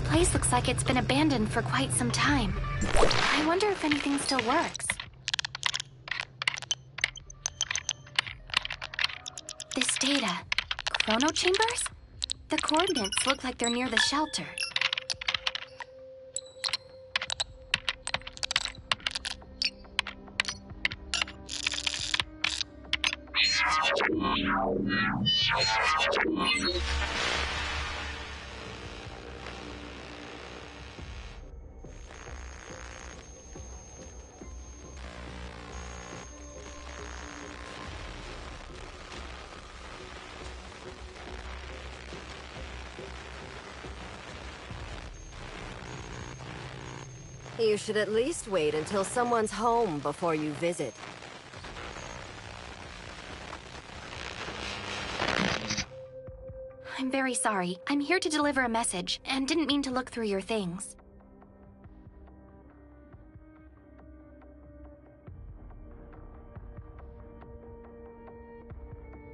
place looks like it's been abandoned for quite some time. I wonder if anything still works. This data. Chrono chambers? The coordinates look like they're near the shelter. You should at least wait until someone's home before you visit. I'm very sorry. I'm here to deliver a message, and didn't mean to look through your things.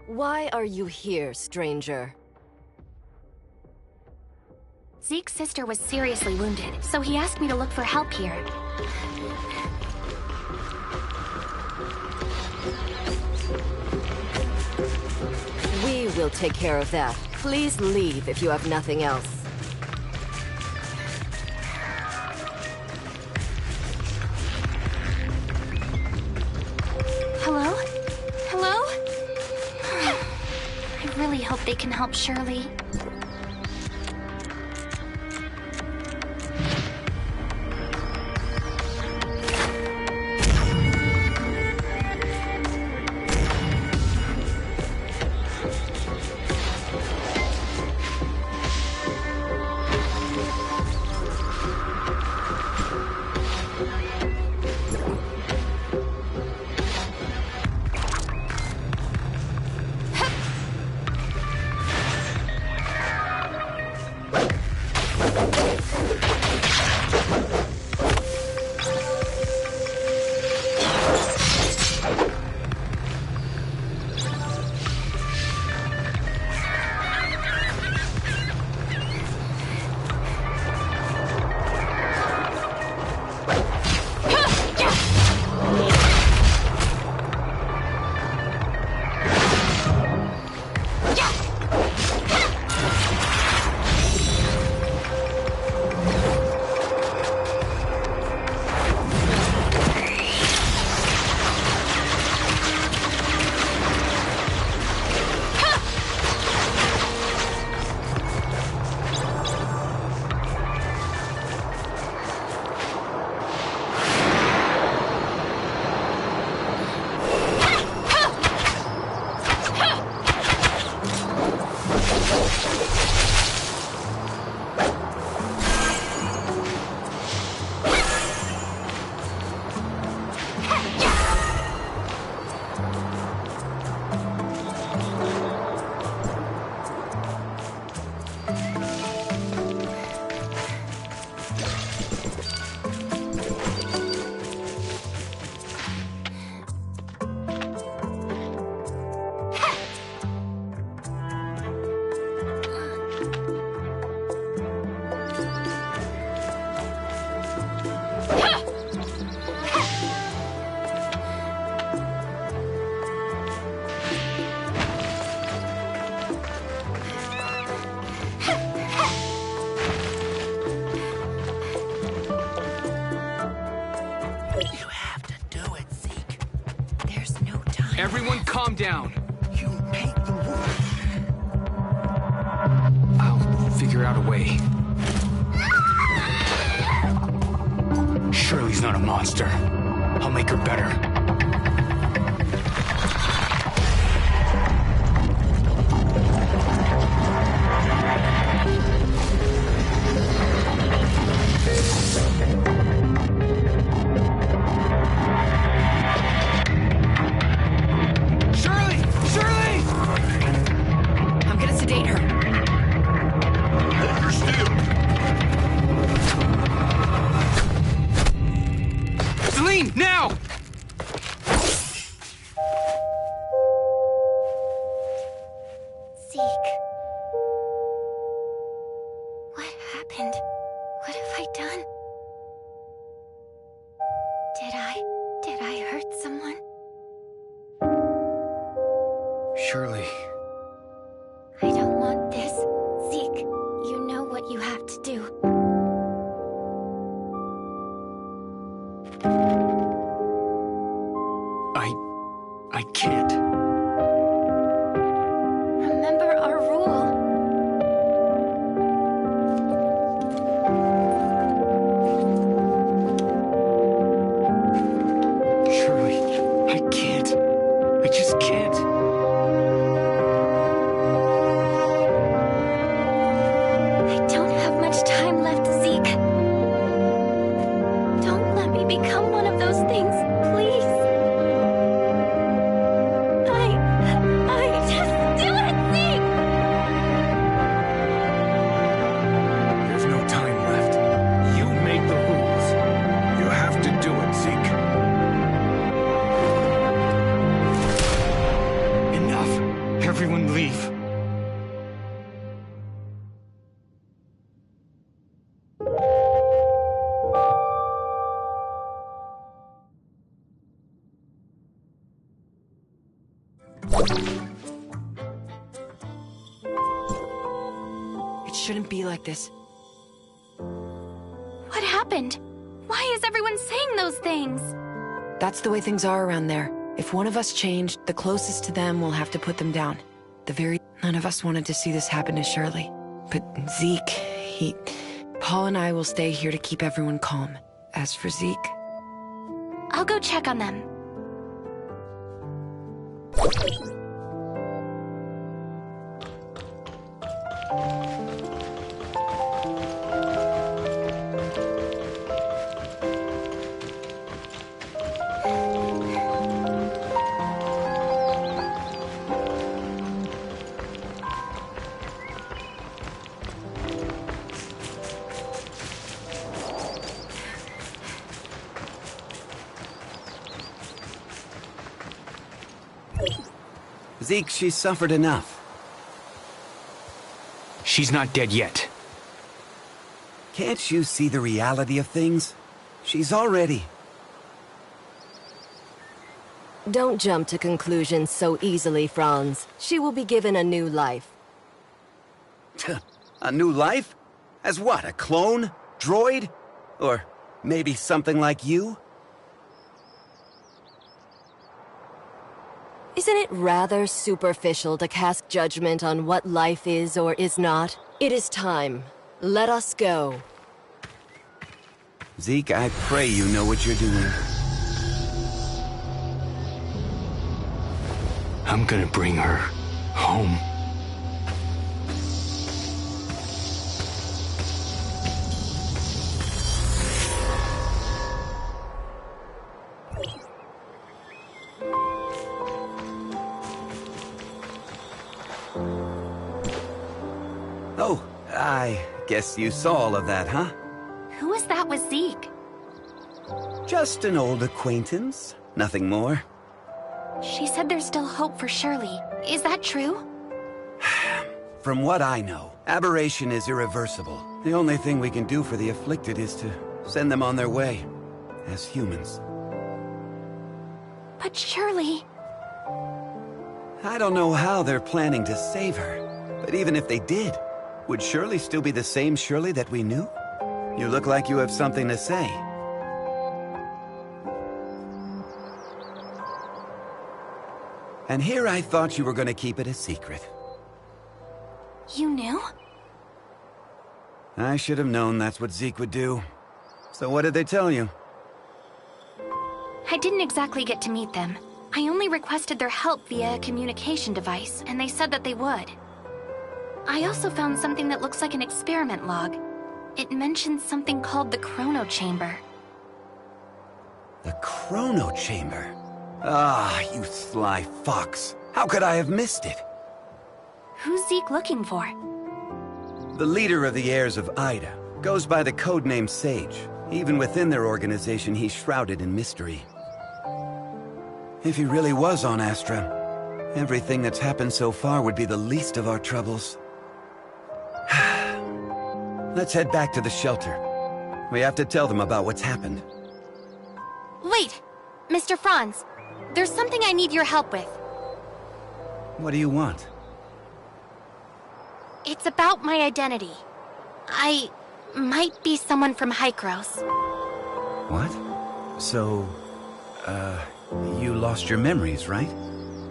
Why are you here, stranger? Zeke's sister was seriously wounded, so he asked me to look for help here. We will take care of that. Please leave if you have nothing else. Hello? Hello? I really hope they can help Shirley. Everyone calm down. You make the rules. I'll figure out a way. Shirley's not a monster. I'll make her better. Now! Zeke. What happened? What have I done? Did I hurt someone? Shirley. I don't want this. Zeke, you know what you have to do. I can't. Remember our rule. Shirley, I can't. I just can't. I don't have much time left, Zeke. Don't let me become one of those things, please. I just do it, Zeke! There's no time left. You make the rules. You have to do it, Zeke. Enough. Everyone leave. It shouldn't be like this. What happened? Why is everyone saying those things? That's the way things are around there. If one of us changed, the closest to them will have to put them down. None of us wanted to see this happen to Shirley. But Zeke, Paul and I will stay here to keep everyone calm. As for Zeke... I'll go check on them. Zeke, she's suffered enough. She's not dead yet. Can't you see the reality of things? She's already... Don't jump to conclusions so easily, Franz. She will be given a new life. A new life? As what, a clone? Droid? Or maybe something like you? Isn't it rather superficial to cast judgment on what life is or is not? It is time. Let us go. Zeke, I pray you know what you're doing. I'm gonna bring her home. Oh, I guess you saw all of that, huh? Who was that with Zeke? Just an old acquaintance. Nothing more. She said there's still hope for Shirley. Is that true? From what I know, aberration is irreversible. The only thing we can do for the afflicted is to send them on their way. As humans. But Shirley... I don't know how they're planning to save her. But even if they did, would Shirley still be the same Shirley that we knew? You look like you have something to say. And here I thought you were going to keep it a secret. You knew? I should have known that's what Zeke would do. So what did they tell you? I didn't exactly get to meet them. I only requested their help via a communication device, and they said that they would. I also found something that looks like an experiment log. It mentions something called the Chrono Chamber. The Chrono Chamber? Ah, you sly fox. How could I have missed it? Who's Zeke looking for? The leader of the heirs of Ida goes by the codename Sage. Even within their organization, he's shrouded in mystery. If he really was on Astra, everything that's happened so far would be the least of our troubles. Let's head back to the shelter. We have to tell them about what's happened. Wait, Mr. Franz. There's something I need your help with. What do you want? It's about my identity. I might be someone from Hykros. What? So, you lost your memories, right?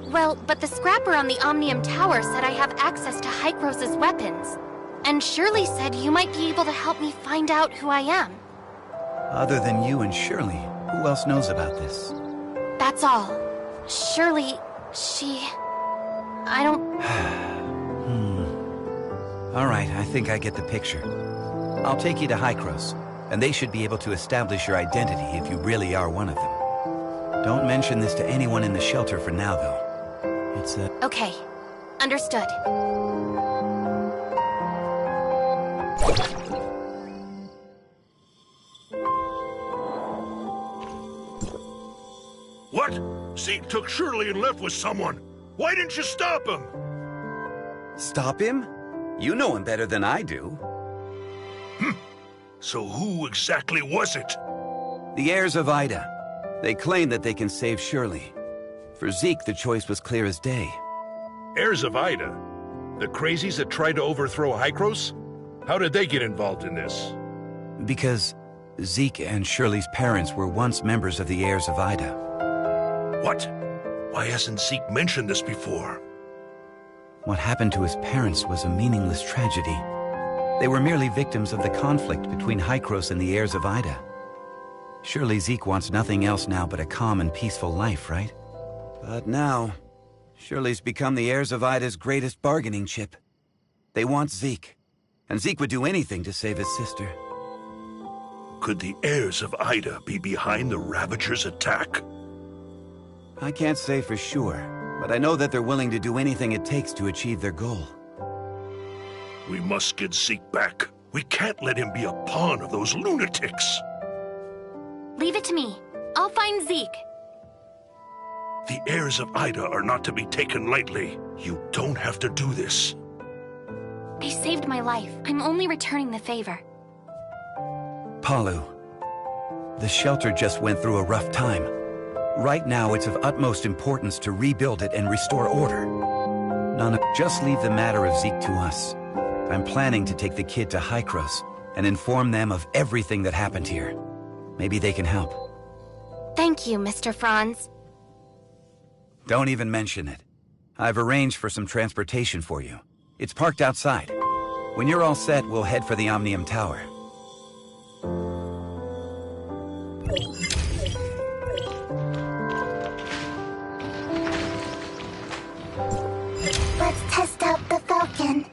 Well, but the scrapper on the Omnium Tower said I have access to Hykros' weapons. And Shirley said you might be able to help me find out who I am. Other than you and Shirley, who else knows about this? That's all. Shirley, I don't... All right, I think I get the picture. I'll take you to Hykros, and they should be able to establish your identity if you really are one of them. Don't mention this to anyone in the shelter for now, though. It's a... Okay. Understood. What? Zeke took Shirley and left with someone. Why didn't you stop him? Stop him? You know him better than I do. So who exactly was it? The heirs of Ida. They claim that they can save Shirley. For Zeke, the choice was clear as day. Heirs of Ida? The crazies that tried to overthrow Hykros? How did they get involved in this? Because Zeke and Shirley's parents were once members of the heirs of Ida. What? Why hasn't Zeke mentioned this before? What happened to his parents was a meaningless tragedy. They were merely victims of the conflict between Hykros and the heirs of Ida. Surely Zeke wants nothing else now but a calm and peaceful life, right? But now, Shirley's become the heirs of Ida's greatest bargaining chip. They want Zeke, and Zeke would do anything to save his sister. Could the heirs of Ida be behind the Ravagers' attack? I can't say for sure, but I know that they're willing to do anything it takes to achieve their goal. We must get Zeke back. We can't let him be a pawn of those lunatics. Leave it to me. I'll find Zeke. The heirs of Ida are not to be taken lightly. You don't have to do this. They saved my life. I'm only returning the favor. Palu, the shelter just went through a rough time. Right now, it's of utmost importance to rebuild it and restore order. Nana, just leave the matter of Zeke to us. I'm planning to take the kid to Hykros and inform them of everything that happened here. Maybe they can help. Thank you, Mr. Franz. Don't even mention it. I've arranged for some transportation for you. It's parked outside. When you're all set, we'll head for the Omnium Tower. Let's test out the Falcon.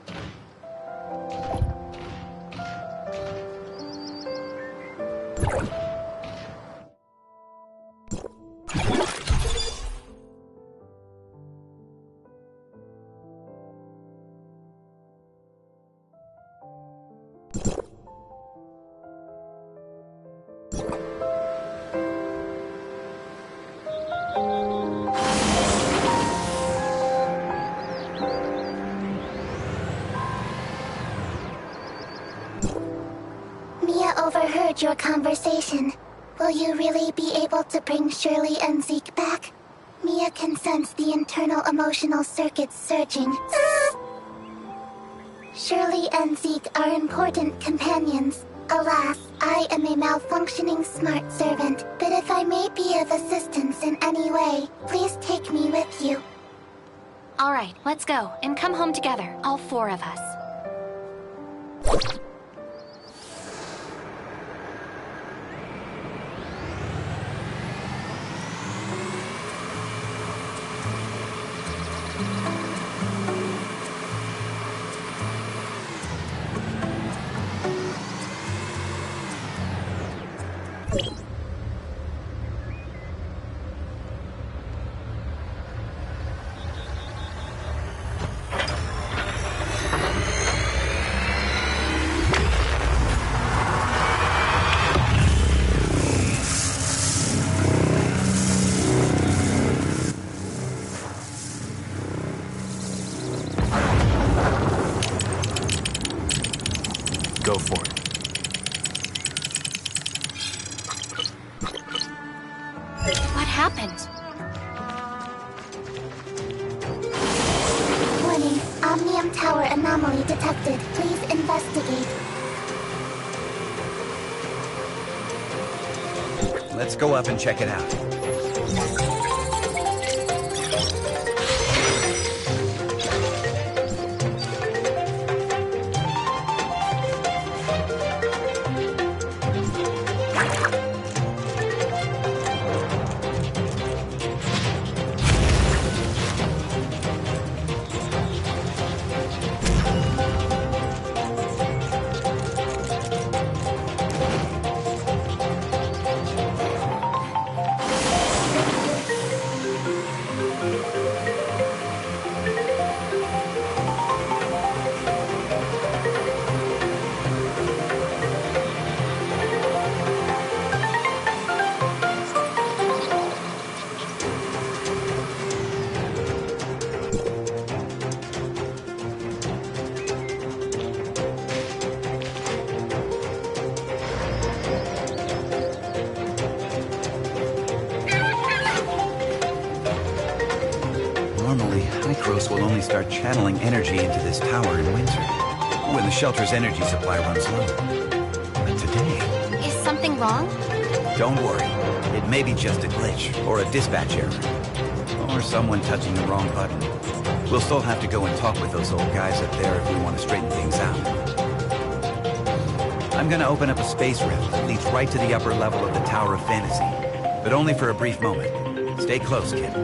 Mia overheard your conversation. Will you really be able to bring Shirley and Zeke back? Mia can sense the internal emotional circuits surging. Shirley and Zeke are important companions. Alas, I am a malfunctioning smart servant, but if I may be of assistance in any way, please take me with you. All right, let's go and come home together, all four of us. happened? Warning, Omnium Tower anomaly detected. Please investigate. Let's go up and check it out. Normally, Hykros will only start channeling energy into this tower in winter, when the shelter's energy supply runs low. But today... Is something wrong? Don't worry. It may be just a glitch, or a dispatch error, or someone touching the wrong button. We'll still have to go and talk with those old guys up there if we want to straighten things out. I'm gonna open up a space rift that leads right to the upper level of the Tower of Fantasy, but only for a brief moment. Stay close, kid.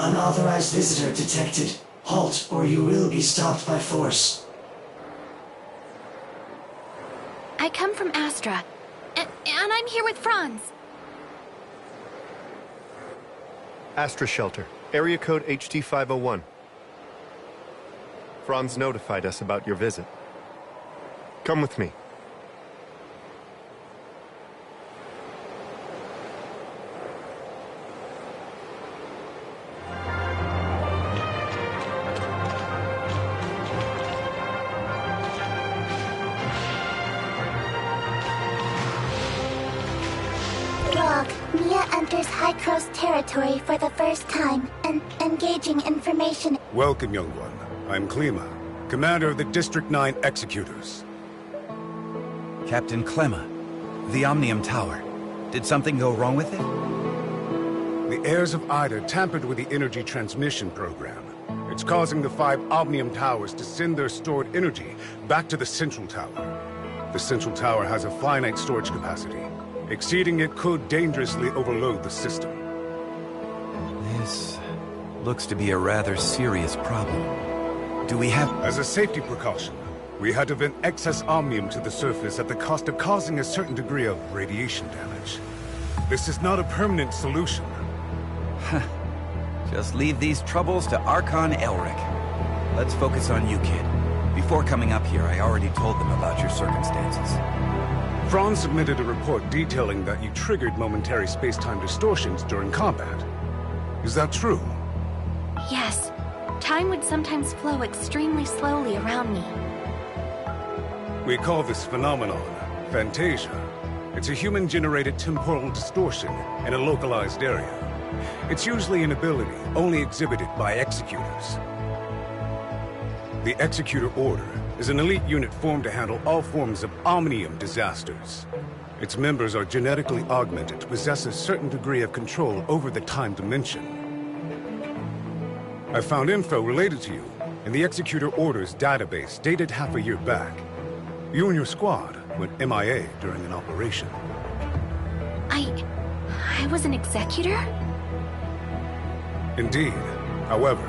Unauthorized visitor detected. Halt, or you will be stopped by force. I come from Astra, and I'm here with Franz. Astra Shelter, area code HT501. Franz notified us about your visit. Come with me. Mia enters Hykros territory for the first time, and engaging information. Welcome, young one. I'm Klima, commander of the District 9 Executors. Captain Clemma, the Omnium Tower. Did something go wrong with it? The heirs of Ida tampered with the energy transmission program. It's causing the 5 Omnium Towers to send their stored energy back to the Central Tower. The Central Tower has a finite storage capacity. Exceeding it could dangerously overload the system. This looks to be a rather serious problem. Do we have... As a safety precaution, we had to vent excess omnium to the surface at the cost of causing a certain degree of radiation damage. This is not a permanent solution. Just leave these troubles to Archon Elric. Let's focus on you, kid. Before coming up here, I already told them about your circumstances. Franz submitted a report detailing that you triggered momentary space-time distortions during combat. Is that true? Yes. Time would sometimes flow extremely slowly around me. We call this phenomenon Fantasia. It's a human-generated temporal distortion in a localized area. It's usually an ability only exhibited by executors. The Executor Order is an elite unit formed to handle all forms of omnium disasters. Its members are genetically augmented to possess a certain degree of control over the time dimension. I found info related to you in the Executor Orders database dated half a year back. You and your squad went MIA during an operation. I was an executor? Indeed. However,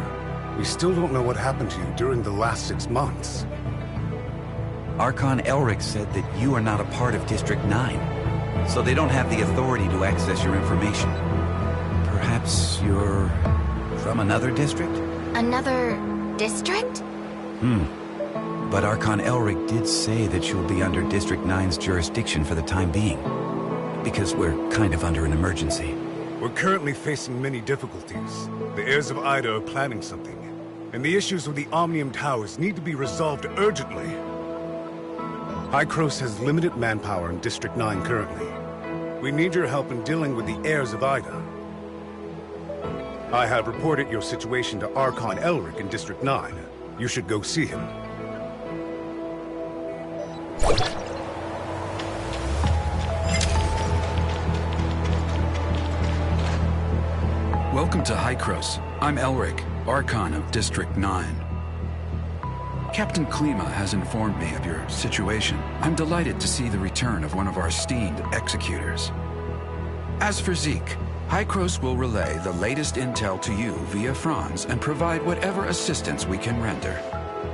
we still don't know what happened to you during the last 6 months. Archon Elric said that you are not a part of District 9, so they don't have the authority to access your information. Perhaps you're from another district? Another district? But Archon Elric did say that you'll be under District 9's jurisdiction for the time being, because we're kind of under an emergency. We're currently facing many difficulties. The heirs of Ida are planning something, and the issues with the Omnium Towers need to be resolved urgently. Hykros has limited manpower in District 9 currently. We need your help in dealing with the heirs of Ida. I have reported your situation to Archon Elric in District 9. You should go see him. Welcome to Hykros. I'm Elric, Archon of District 9. Captain Klima has informed me of your situation. I'm delighted to see the return of one of our esteemed executors. As for Zeke, Hykros will relay the latest intel to you via Franz and provide whatever assistance we can render.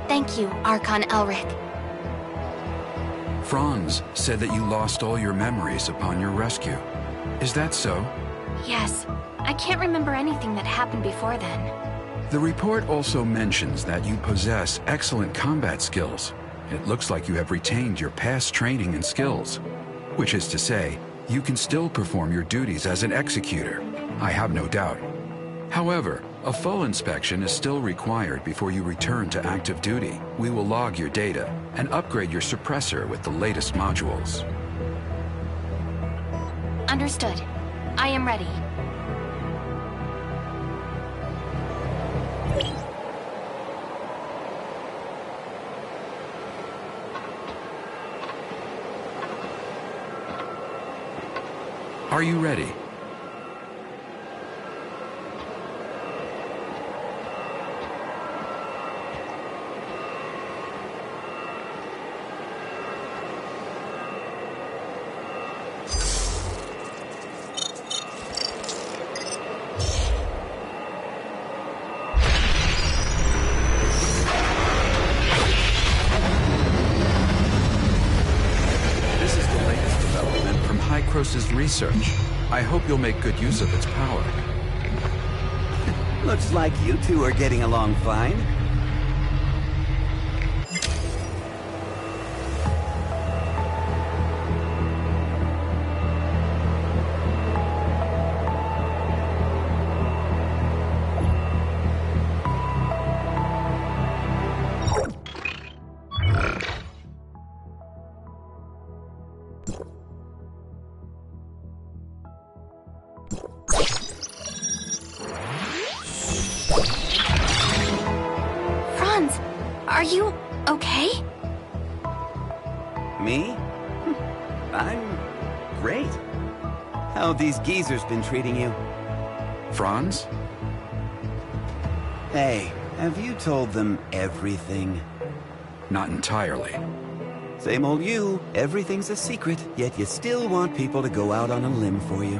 Thank you, Archon Elric. Franz said that you lost all your memories upon your rescue. Is that so? Yes. I can't remember anything that happened before then. The report also mentions that you possess excellent combat skills. It looks like you have retained your past training and skills, which is to say, you can still perform your duties as an executor. I have no doubt. However, a full inspection is still required before you return to active duty. We will log your data and upgrade your suppressor with the latest modules. Understood. I am ready. Are you ready? Hykros' research. I hope you'll make good use of its power. Looks like you two are getting along fine. Are you okay? Me? I'm great. How have these geezers been treating you? Franz? Hey, have you told them everything? Not entirely. Same old you. Everything's a secret, yet you still want people to go out on a limb for you.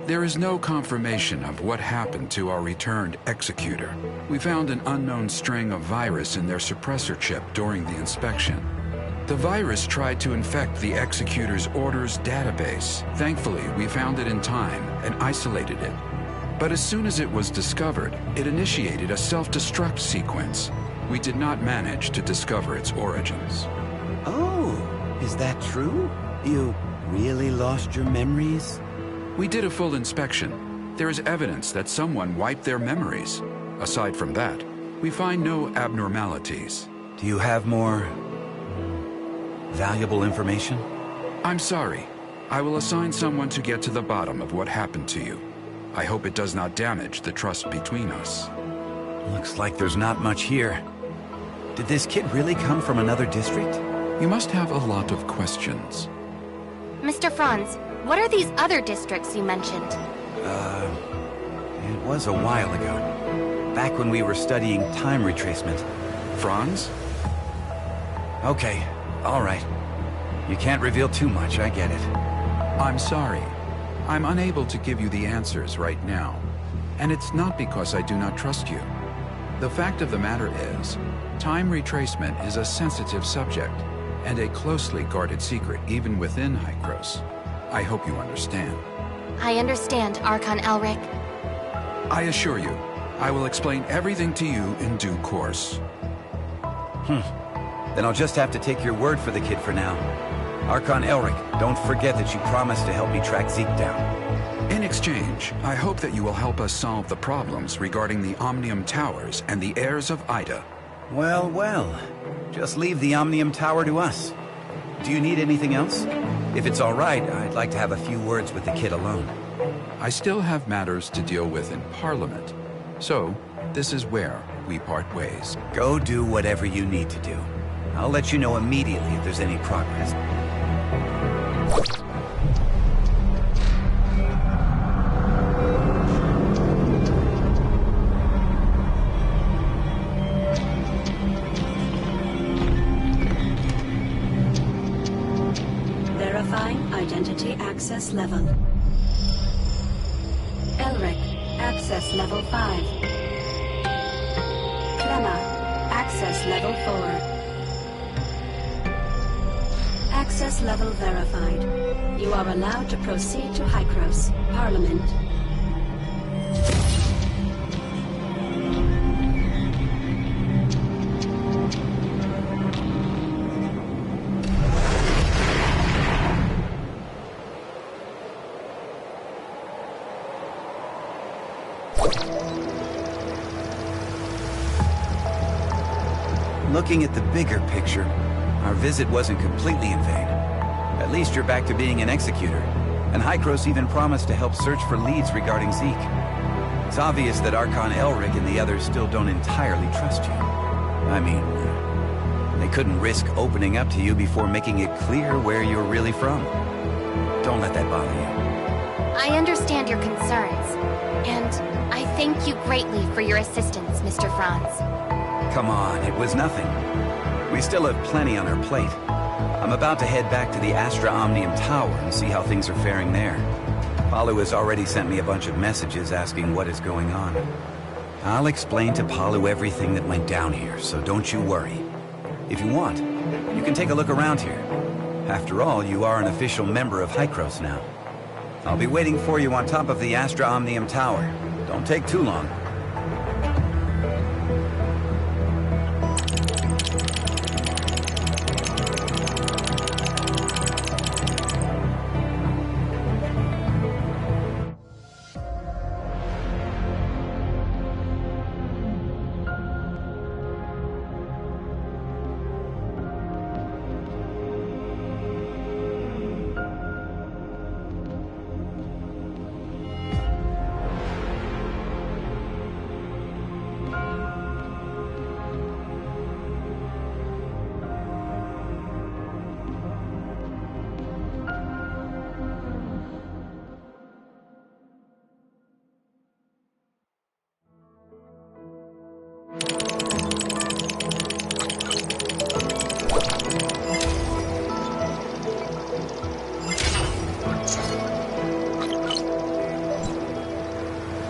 There is no confirmation of what happened to our returned executor. We found an unknown string of virus in their suppressor chip during the inspection. The virus tried to infect the executor's orders database. Thankfully, we found it in time and isolated it. But as soon as it was discovered, it initiated a self-destruct sequence. We did not manage to discover its origins. Oh, is that true? You really lost your memories? We did a full inspection. There is evidence that someone wiped their memories. Aside from that, we find no abnormalities. Do you have more valuable information? I'm sorry. I will assign someone to get to the bottom of what happened to you. I hope it does not damage the trust between us. Looks like there's not much here. Did this kid really come from another district? You must have a lot of questions. Mr. Franz, what are these other districts you mentioned? It was a while ago. Back when we were studying time retracement. Franz? Okay, all right. You can't reveal too much, I get it. I'm sorry. I'm unable to give you the answers right now. And it's not because I do not trust you. The fact of the matter is, time retracement is a sensitive subject, and a closely guarded secret even within Hykros. I hope you understand. I understand, Archon Elric. I assure you, I will explain everything to you in due course. Then I'll just have to take your word for the kid for now. Archon Elric, don't forget that you promised to help me track Zeke down. In exchange, I hope that you will help us solve the problems regarding the Omnium Towers and the heirs of Ida. Well, well. Just leave the Omnium Tower to us. Do you need anything else? If it's all right, I'd like to have a few words with the kid alone. I still have matters to deal with in Parliament, so this is where we part ways. Go do whatever you need to do. I'll let you know immediately if there's any progress. Verifying identity access level. Elric, access level 5. Clemma, access level 4. Access level verified. You are allowed to proceed to Hykros, Parliament. Looking at the bigger picture, our visit wasn't completely in vain. At least you're back to being an executor, and Hykros even promised to help search for leads regarding Zeke. It's obvious that Archon Elric and the others still don't entirely trust you. I mean, they couldn't risk opening up to you before making it clear where you're really from. Don't let that bother you. I understand your concerns, and I thank you greatly for your assistance, Mr. Franz. Come on, it was nothing. We still have plenty on our plate. I'm about to head back to the Astra Omnium Tower and see how things are faring there. Palu has already sent me a bunch of messages asking what is going on. I'll explain to Palu everything that went down here, so don't you worry. If you want, you can take a look around here. After all, you are an official member of Hykros now. I'll be waiting for you on top of the Astra Omnium Tower. Don't take too long.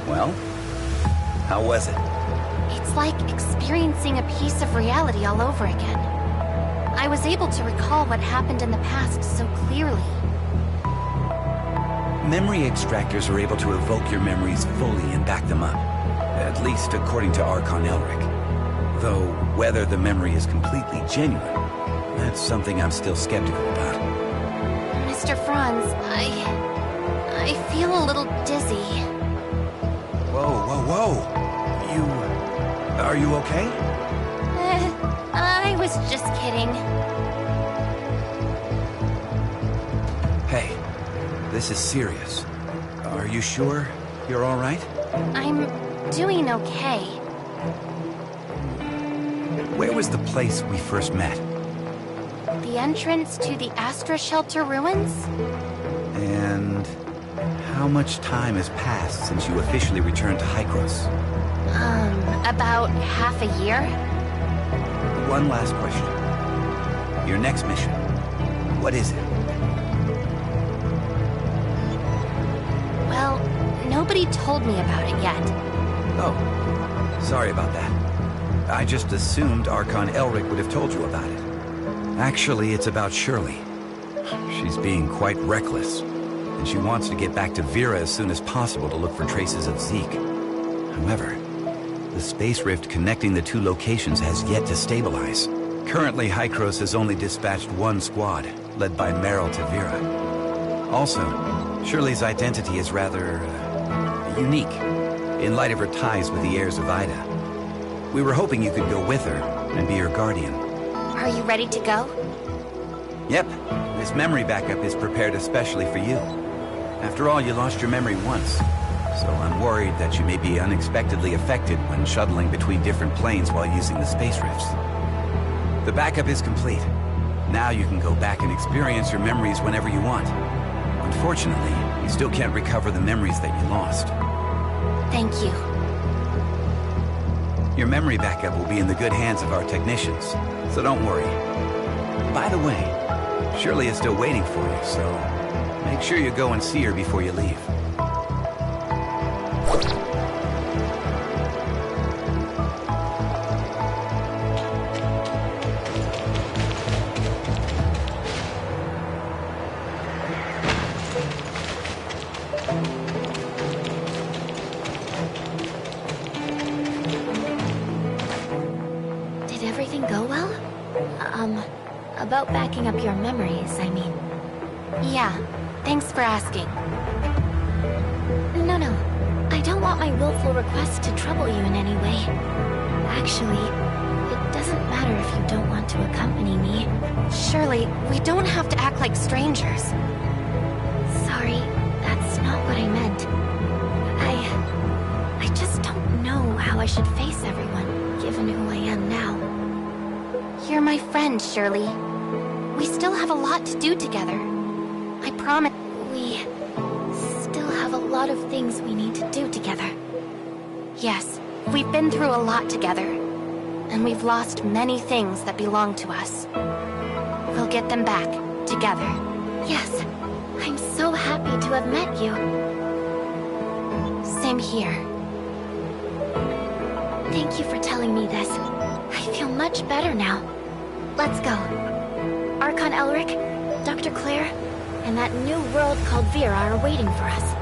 Well, how was it? It's like experiencing a piece of reality all over again. I was able to recall what happened in the past so clearly. Memory extractors are able to evoke your memories fully and back them up. At least according to Archon Elric. Though, whether the memory is completely genuine, that's something I'm still skeptical about. Mr. Franz, I feel a little dizzy. Whoa, whoa, whoa! Are you okay? I was just kidding. Hey, this is serious. Are you sure you're all right? I'm doing okay. Where was the place we first met? The entrance to the Astra Shelter ruins? And how much time has passed since you officially returned to Hykros? About half a year? One last question. Your next mission, what is it? Well, nobody told me about it yet. Oh, sorry about that. I just assumed Archon Elric would have told you about it. Actually, it's about Shirley. She's being quite reckless, and she wants to get back to Vera as soon as possible to look for traces of Zeke. However, the space rift connecting the two locations has yet to stabilize. Currently, Hykros has only dispatched one squad, led by Meryl to Vera. Also, Shirley's identity is rather unique, in light of her ties with the heirs of Ida. We were hoping you could go with her and be her guardian. Are you ready to go? Yep, this memory backup is prepared especially for you. After all, you lost your memory once, so I'm worried that you may be unexpectedly affected when shuttling between different planes while using the space rifts. The backup is complete. Now you can go back and experience your memories whenever you want. Unfortunately, you still can't recover the memories that you lost. Thank you. Your memory backup will be in the good hands of our technicians, so don't worry. By the way, Shirley is still waiting for you, so make sure you go and see her before you leave. Did everything go well? About backing up your memories, I mean. Yeah, thanks for asking. No, I don't want my willful request to trouble you in any way. Actually, it doesn't matter if you don't want to accompany me. Shirley, we don't have to act like strangers. Sorry, that's not what I meant. I just don't know how I should face everyone, given who I am now. You're my friend, Shirley. We still have a lot to do together. I promise. We still have a lot of things we need to do together. Yes, we've been through a lot together. And we've lost many things that belong to us. We'll get them back, together. Yes, I'm so happy to have met you. Same here. Thank you for telling me this. I feel much better now. Let's go. Archon Elric, Dr. Claire, and that new world called Vera are waiting for us.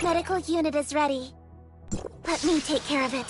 Medical unit is ready. Let me take care of it.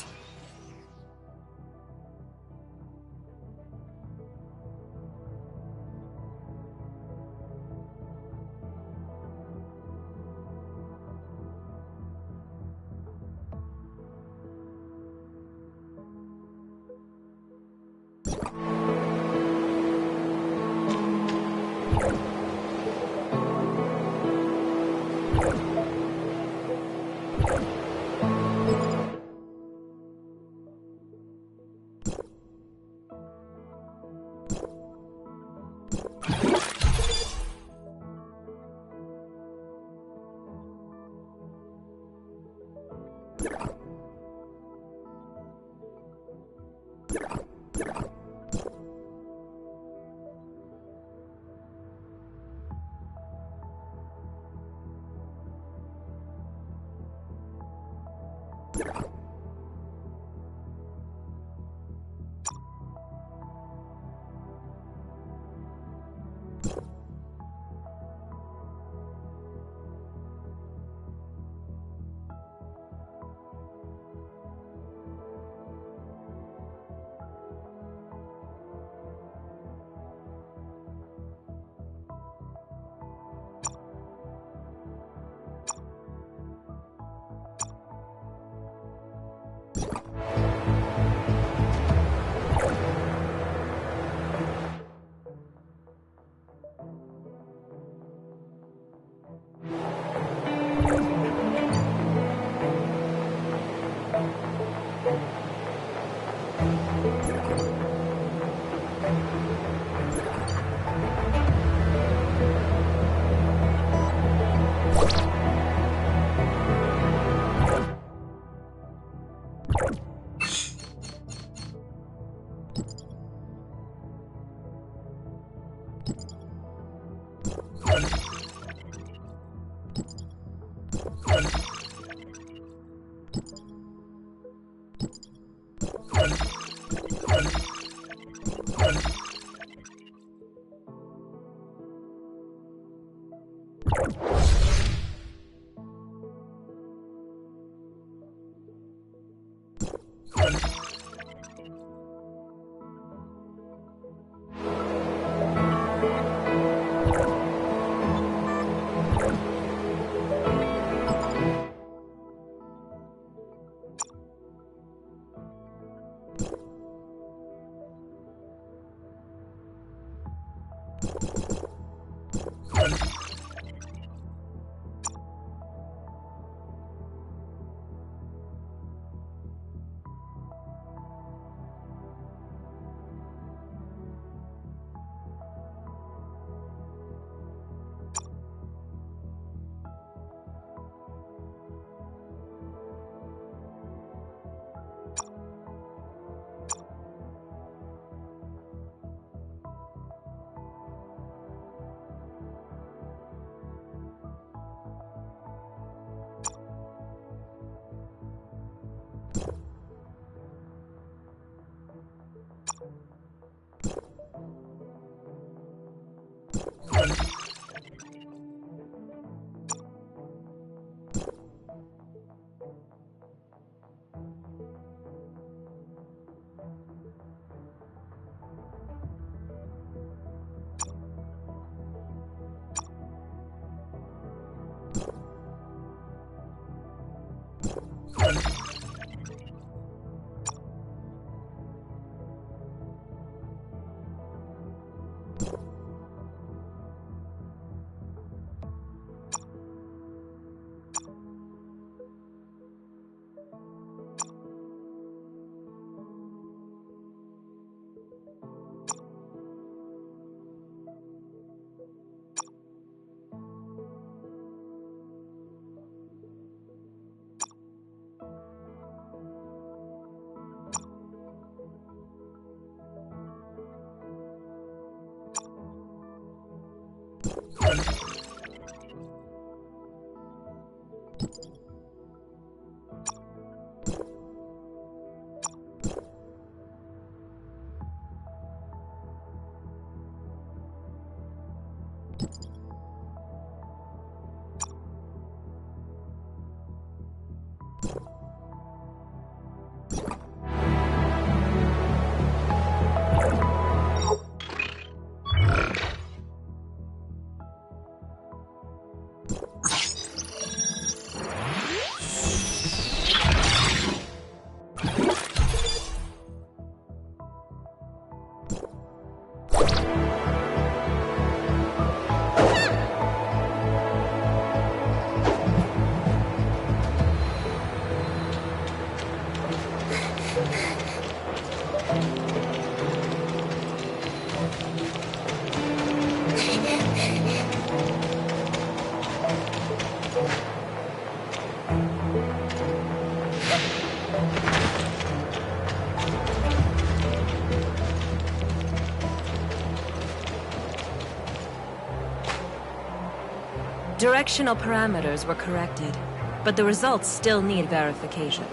Directional parameters were corrected, but the results still need verification.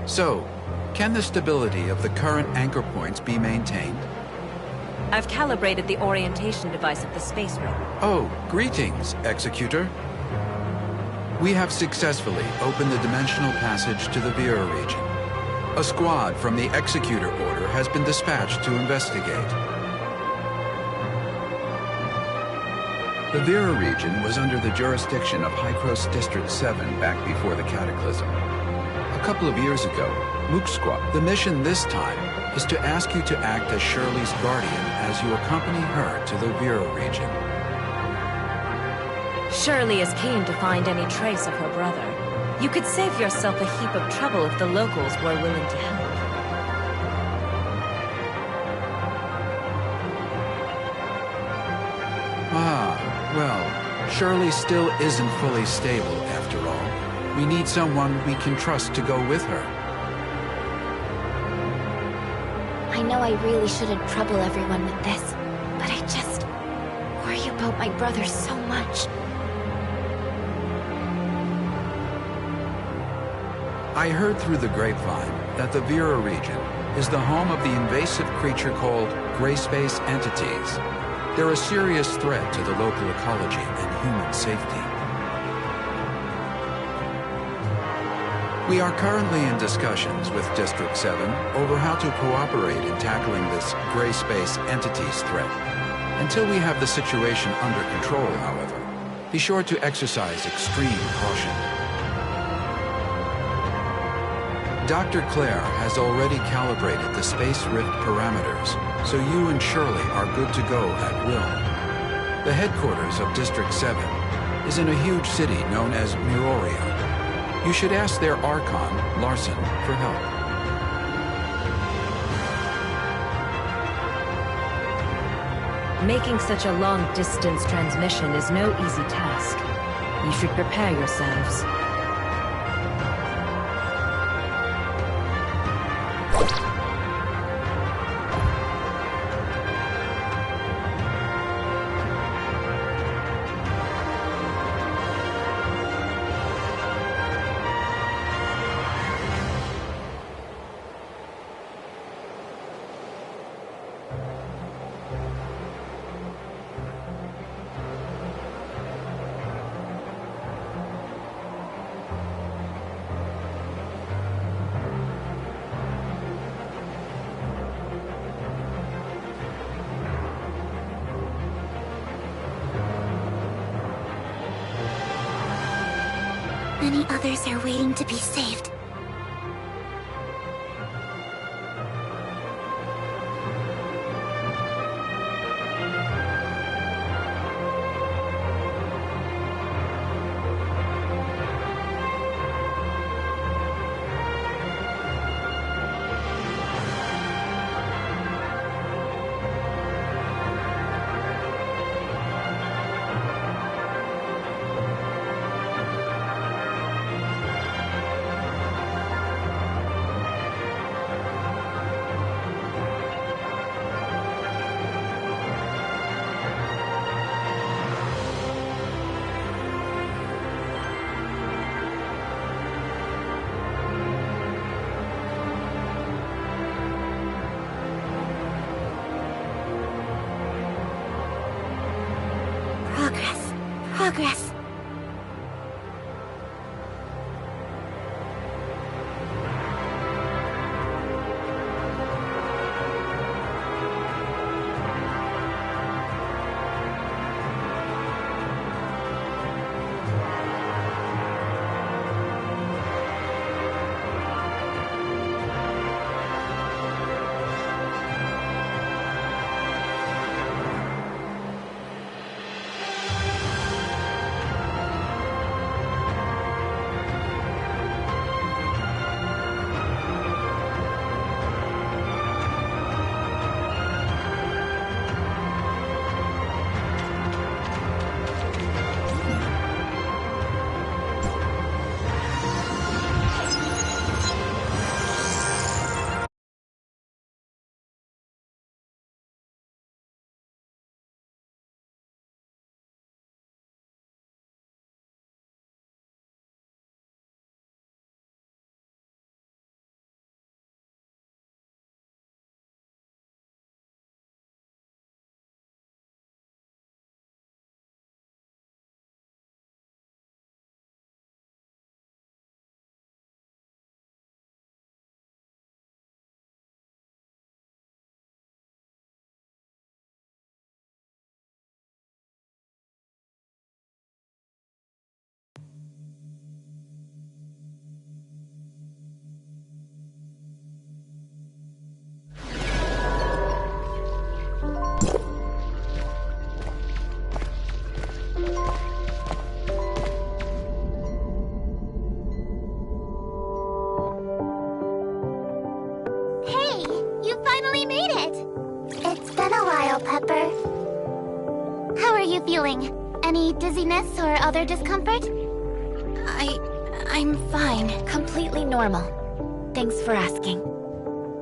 So, can the stability of the current anchor points be maintained? I've calibrated the orientation device of the space ring. Oh, greetings, Executor. We have successfully opened the dimensional passage to the Vera region. A squad from the Executor Order has been dispatched to investigate. The Vera region was under the jurisdiction of Hykros District 7 back before the Cataclysm. A couple of years ago, Mook Squad. The mission this time is to ask you to act as Shirley's guardian as you accompany her to the Vera region. Shirley is keen to find any trace of her brother. You could save yourself a heap of trouble if the locals were willing to help. Well, Shirley still isn't fully stable, after all. We need someone we can trust to go with her. I know I really shouldn't trouble everyone with this, but I just worry about my brother so much. I heard through the grapevine that the Vera region is the home of the invasive creature called gray space entities. They're a serious threat to the local ecology and human safety. We are currently in discussions with District 7 over how to cooperate in tackling this gray space entities threat. Until we have the situation under control, however, be sure to exercise extreme caution. Dr. Claire has already calibrated the space rift parameters, so you and Shirley are good to go at will. The headquarters of District 7 is in a huge city known as Miroria. You should ask their Archon, Larson, for help. Making such a long-distance transmission is no easy task. You should prepare yourselves. Many others are waiting to be saved. progress. Feeling? Any dizziness or other discomfort? I'm fine. Completely normal. Thanks for asking.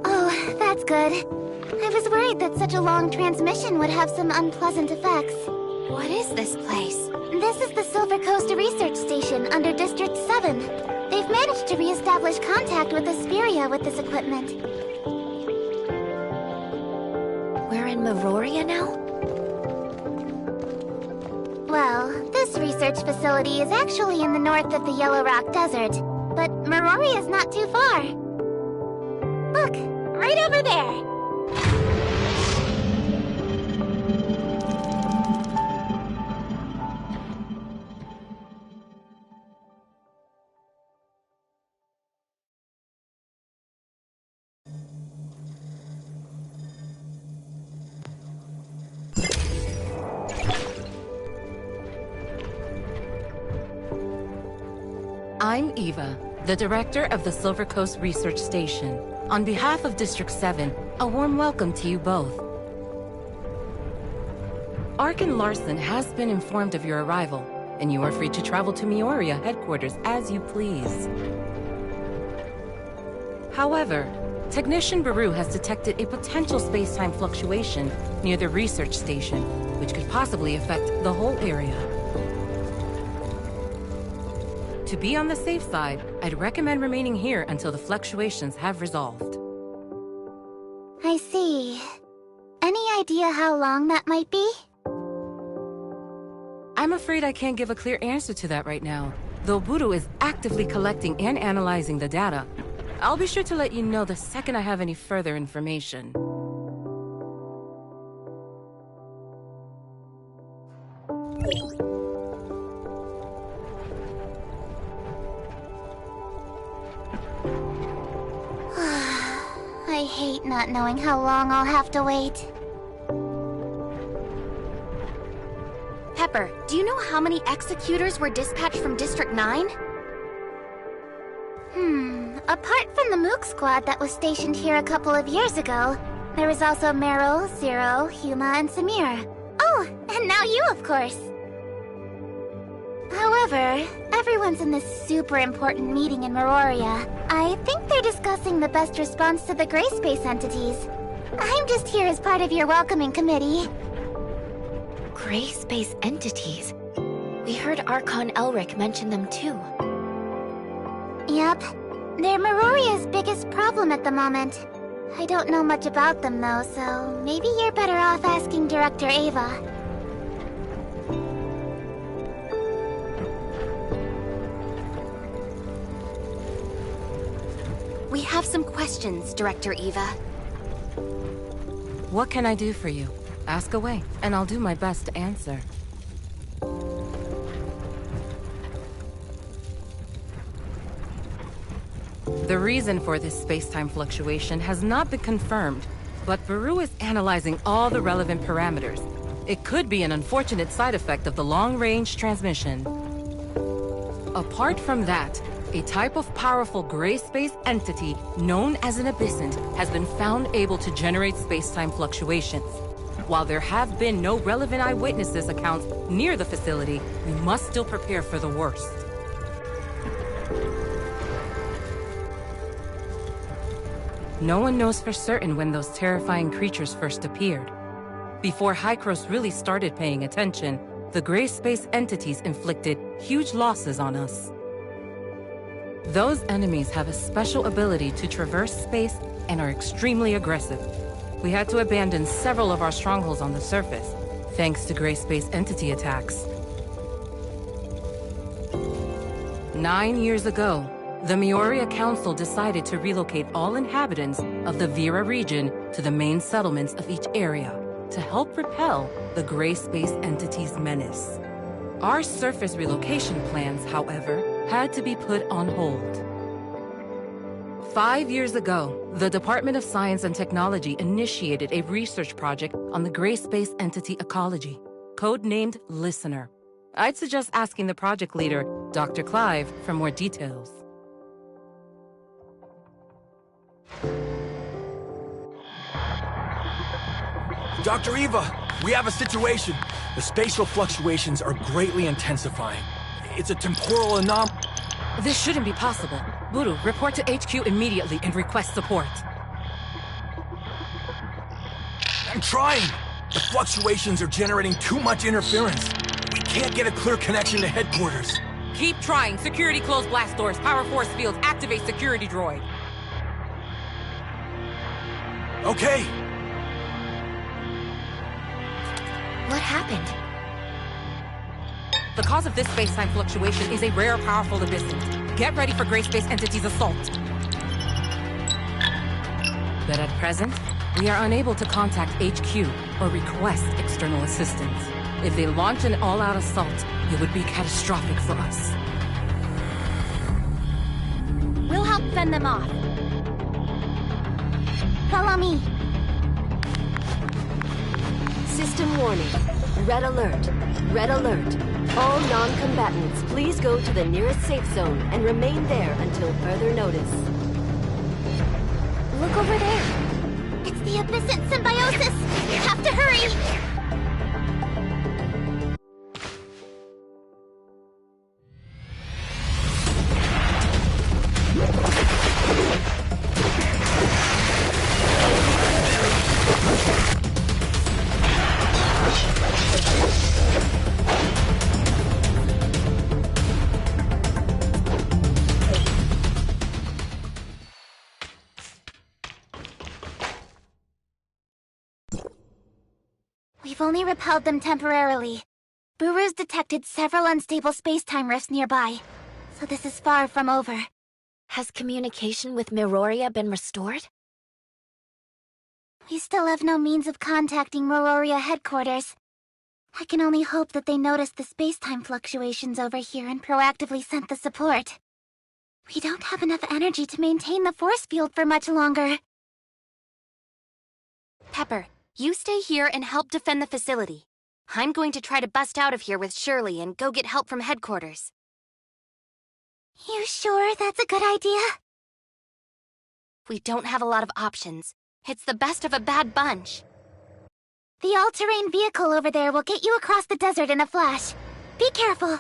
Oh, that's good. I was worried that such a long transmission would have some unpleasant effects. What is this place? This is the Silver Coast Research Station under District 7. They've managed to re-establish contact with Asperia with this equipment. We're in Meroria now? Well, this research facility is actually in the north of the Yellow Rock Desert, but Meroria is not too far. Look, right over there. I'm Eva, the director of the Silver Coast Research Station. On behalf of District 7, a warm welcome to you both. Arkin Larson has been informed of your arrival, and you are free to travel to Meoria headquarters as you please. However, Technician Baru has detected a potential space-time fluctuation near the research station, which could possibly affect the whole area. To be on the safe side, I'd recommend remaining here until the fluctuations have resolved. I see. Any idea how long that might be? I'm afraid I can't give a clear answer to that right now, though Buru is actively collecting and analyzing the data. I'll be sure to let you know the second I have any further information. I hate not knowing how long I'll have to wait. Pepper, do you know how many executors were dispatched from District 9? Apart from the Mook squad that was stationed here a couple of years ago, there was also Meryl, Zero, Huma, and Samir. Oh, and now you, of course. However, everyone's in this super important meeting in Meroria. I think they're discussing the best response to the gray space entities. I'm just here as part of your welcoming committee. Gray space entities? We heard Archon Elric mention them too. Yep. They're Meroria's biggest problem at the moment. I don't know much about them though, so maybe you're better off asking Director Ava. We have some questions, Director Eva. What can I do for you? Ask away, and I'll do my best to answer. The reason for this space-time fluctuation has not been confirmed, but Baru is analyzing all the relevant parameters. It could be an unfortunate side effect of the long-range transmission. Apart from that, a type of powerful gray space entity known as an abyssant has been found able to generate space-time fluctuations. While there have been no relevant eyewitnesses accounts near the facility, we must still prepare for the worst. No one knows for certain when those terrifying creatures first appeared. Before Hykros really started paying attention, the gray space entities inflicted huge losses on us. Those enemies have a special ability to traverse space and are extremely aggressive. We had to abandon several of our strongholds on the surface, thanks to gray space entity attacks. 9 years ago, the Mioria Council decided to relocate all inhabitants of the Vera region to the main settlements of each area to help repel the gray space entity's menace. Our surface relocation plans, however, had to be put on hold. 5 years ago, the Department of Science and Technology initiated a research project on the gray space entity ecology, codenamed Listener. I'd suggest asking the project leader, Dr. Clive, for more details. Dr. Eva, we have a situation. The spatial fluctuations are greatly intensifying. It's a temporal anomaly. This shouldn't be possible. Buru, report to HQ immediately and request support. I'm trying. The fluctuations are generating too much interference. We can't get a clear connection to headquarters. Keep trying. Security close blast doors. Power force fields. Activate security droid. Okay. What happened? The cause of this space-time fluctuation is a rare, powerful abyssant. Get ready for gray space entity's assault. But at present, we are unable to contact HQ or request external assistance. If they launch an all-out assault, it would be catastrophic for us. We'll help fend them off. Follow me. System warning. Red alert. Red alert. All non-combatants, please go to the nearest safe zone and remain there until further notice. Look over there. It's the abyssant symbiosis. We have to hurry. We've only repelled them temporarily. Buru's detected several unstable space-time rifts nearby, so this is far from over. Has communication with Miroria been restored? We still have no means of contacting Miroria headquarters. I can only hope that they noticed the space-time fluctuations over here and proactively sent the support. We don't have enough energy to maintain the force field for much longer. Pepper, you stay here and help defend the facility. I'm going to try to bust out of here with Shirley and go get help from headquarters. You sure that's a good idea? We don't have a lot of options. It's the best of a bad bunch. The all-terrain vehicle over there will get you across the desert in a flash. Be careful.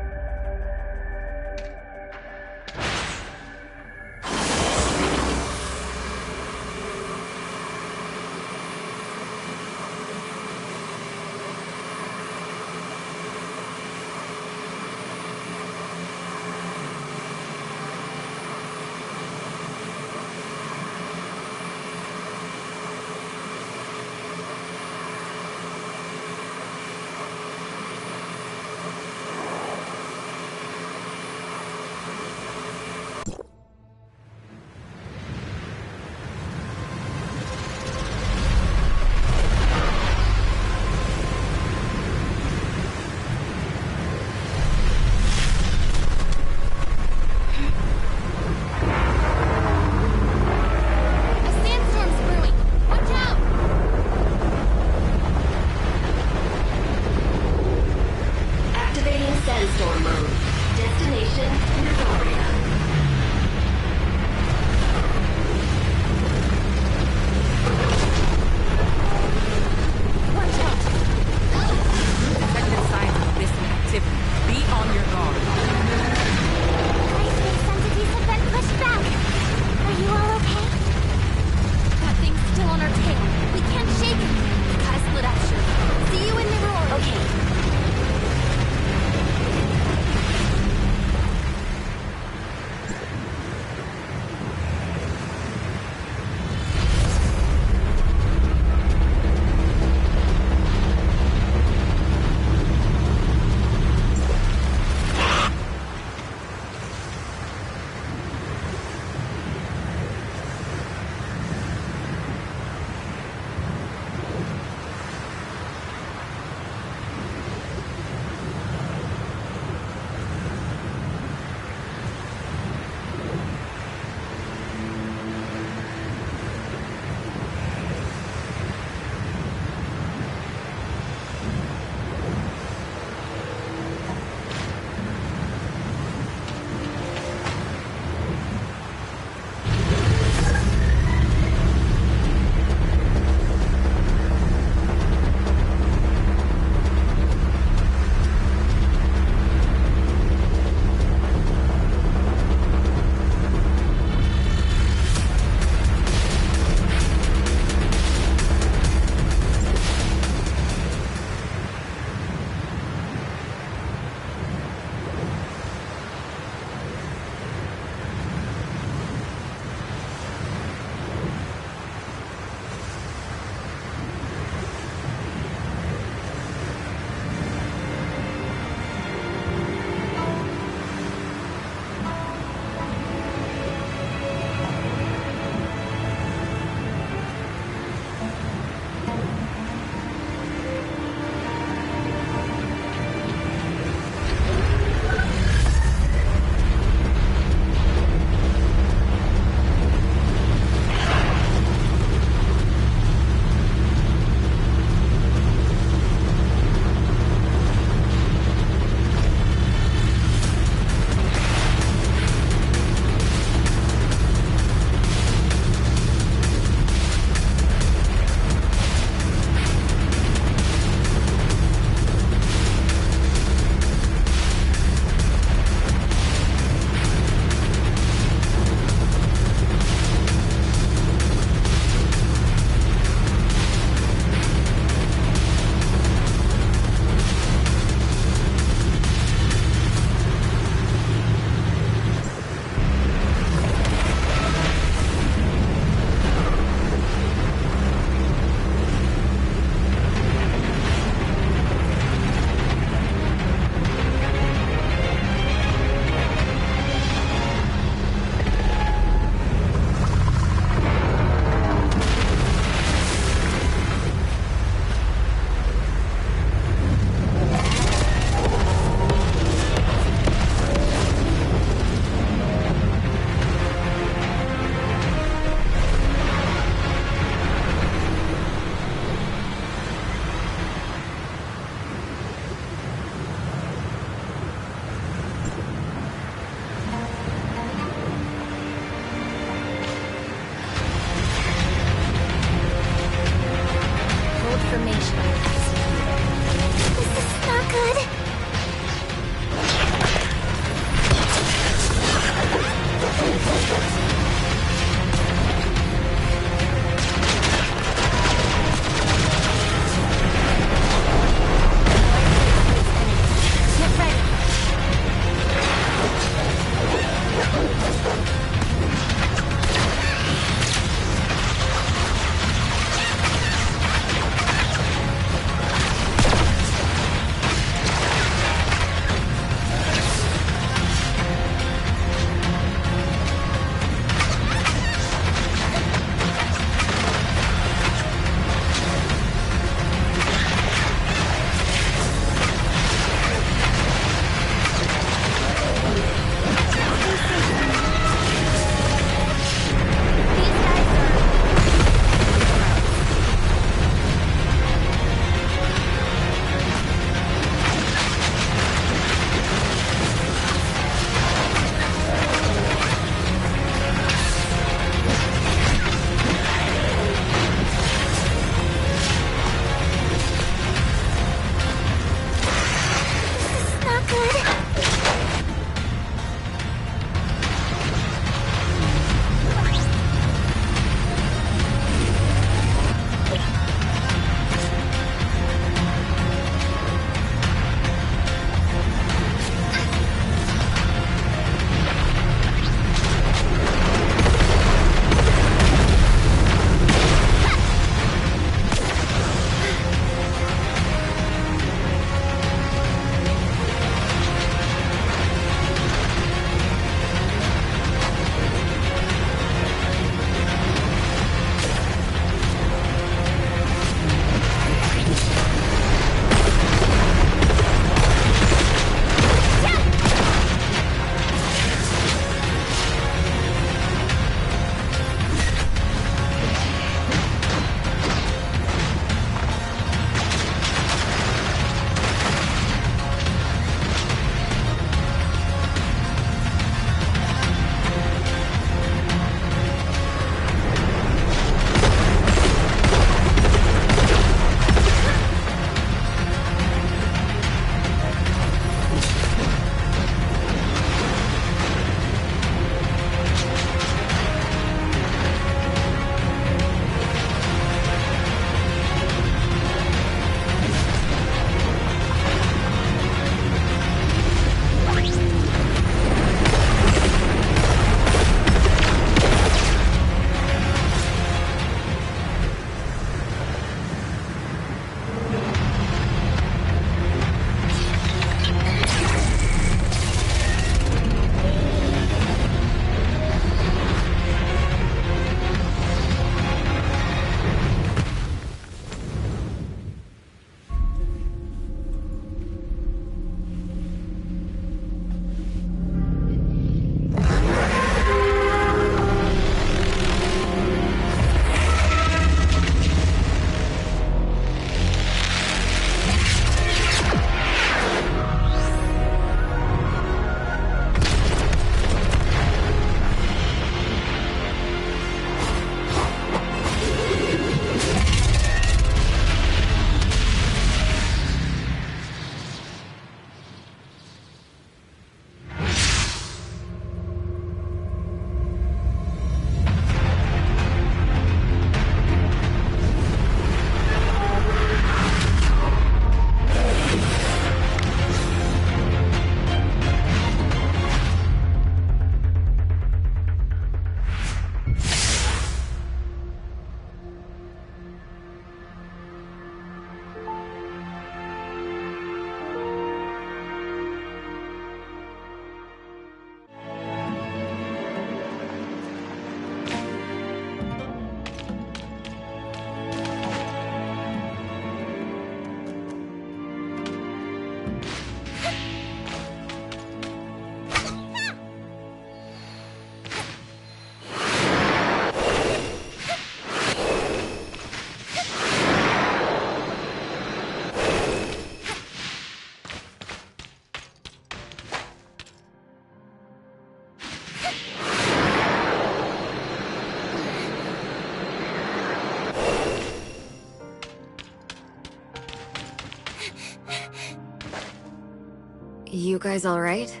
You guys alright?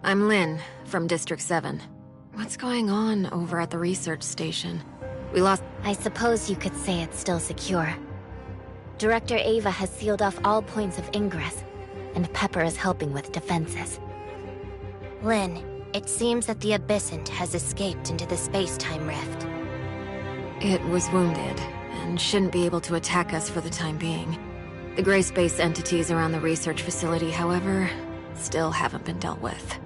I'm Lynn, from District 7. What's going on over at the research station? We lost— I suppose you could say it's still secure. Director Ava has sealed off all points of ingress, and Pepper is helping with defenses. Lynn, it seems that the Abyssant has escaped into the space-time rift. It was wounded, and shouldn't be able to attack us for the time being. The gray space entities around the research facility, however, still haven't been dealt with.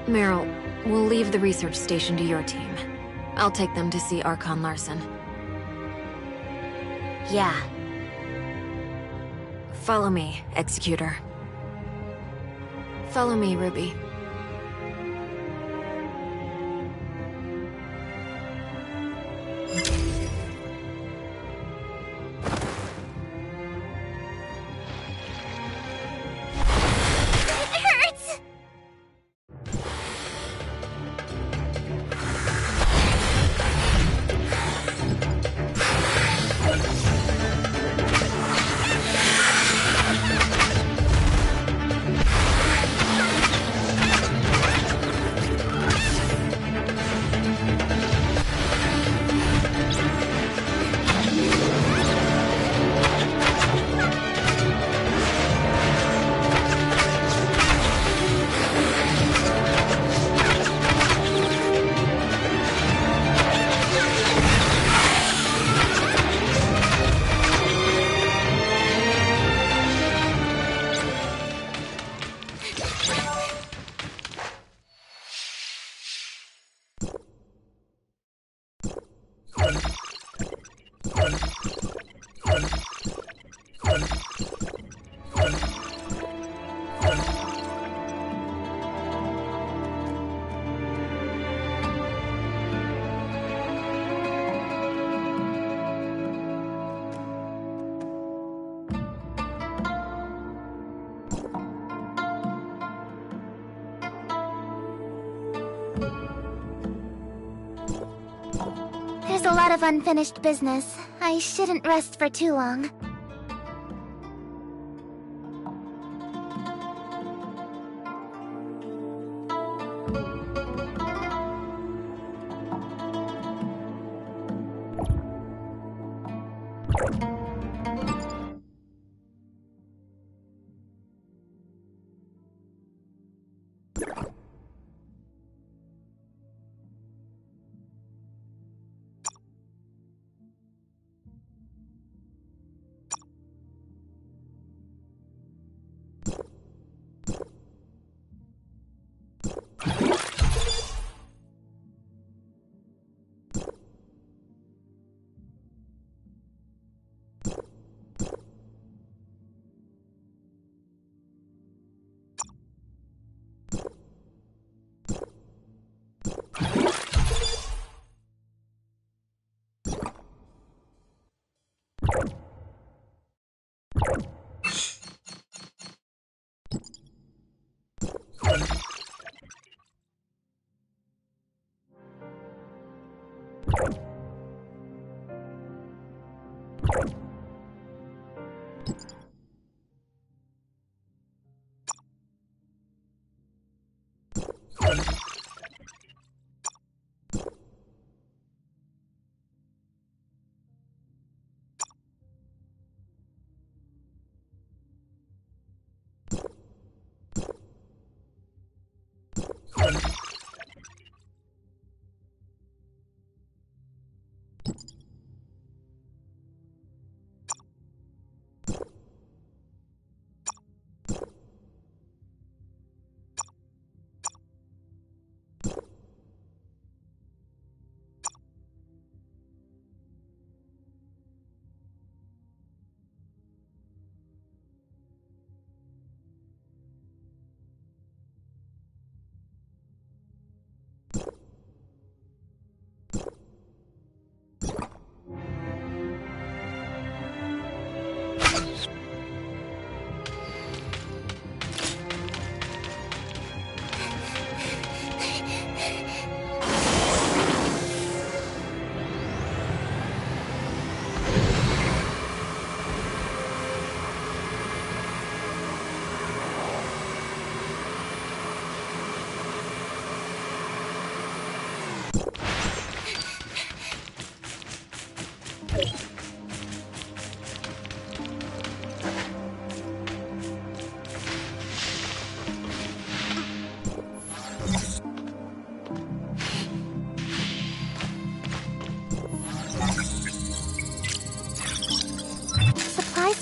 Meryl, we'll leave the research station to your team. I'll take them to see Archon Larson. Yeah. Follow me, Executor. Follow me, Ruby. There's a lot of unfinished business. I shouldn't rest for too long.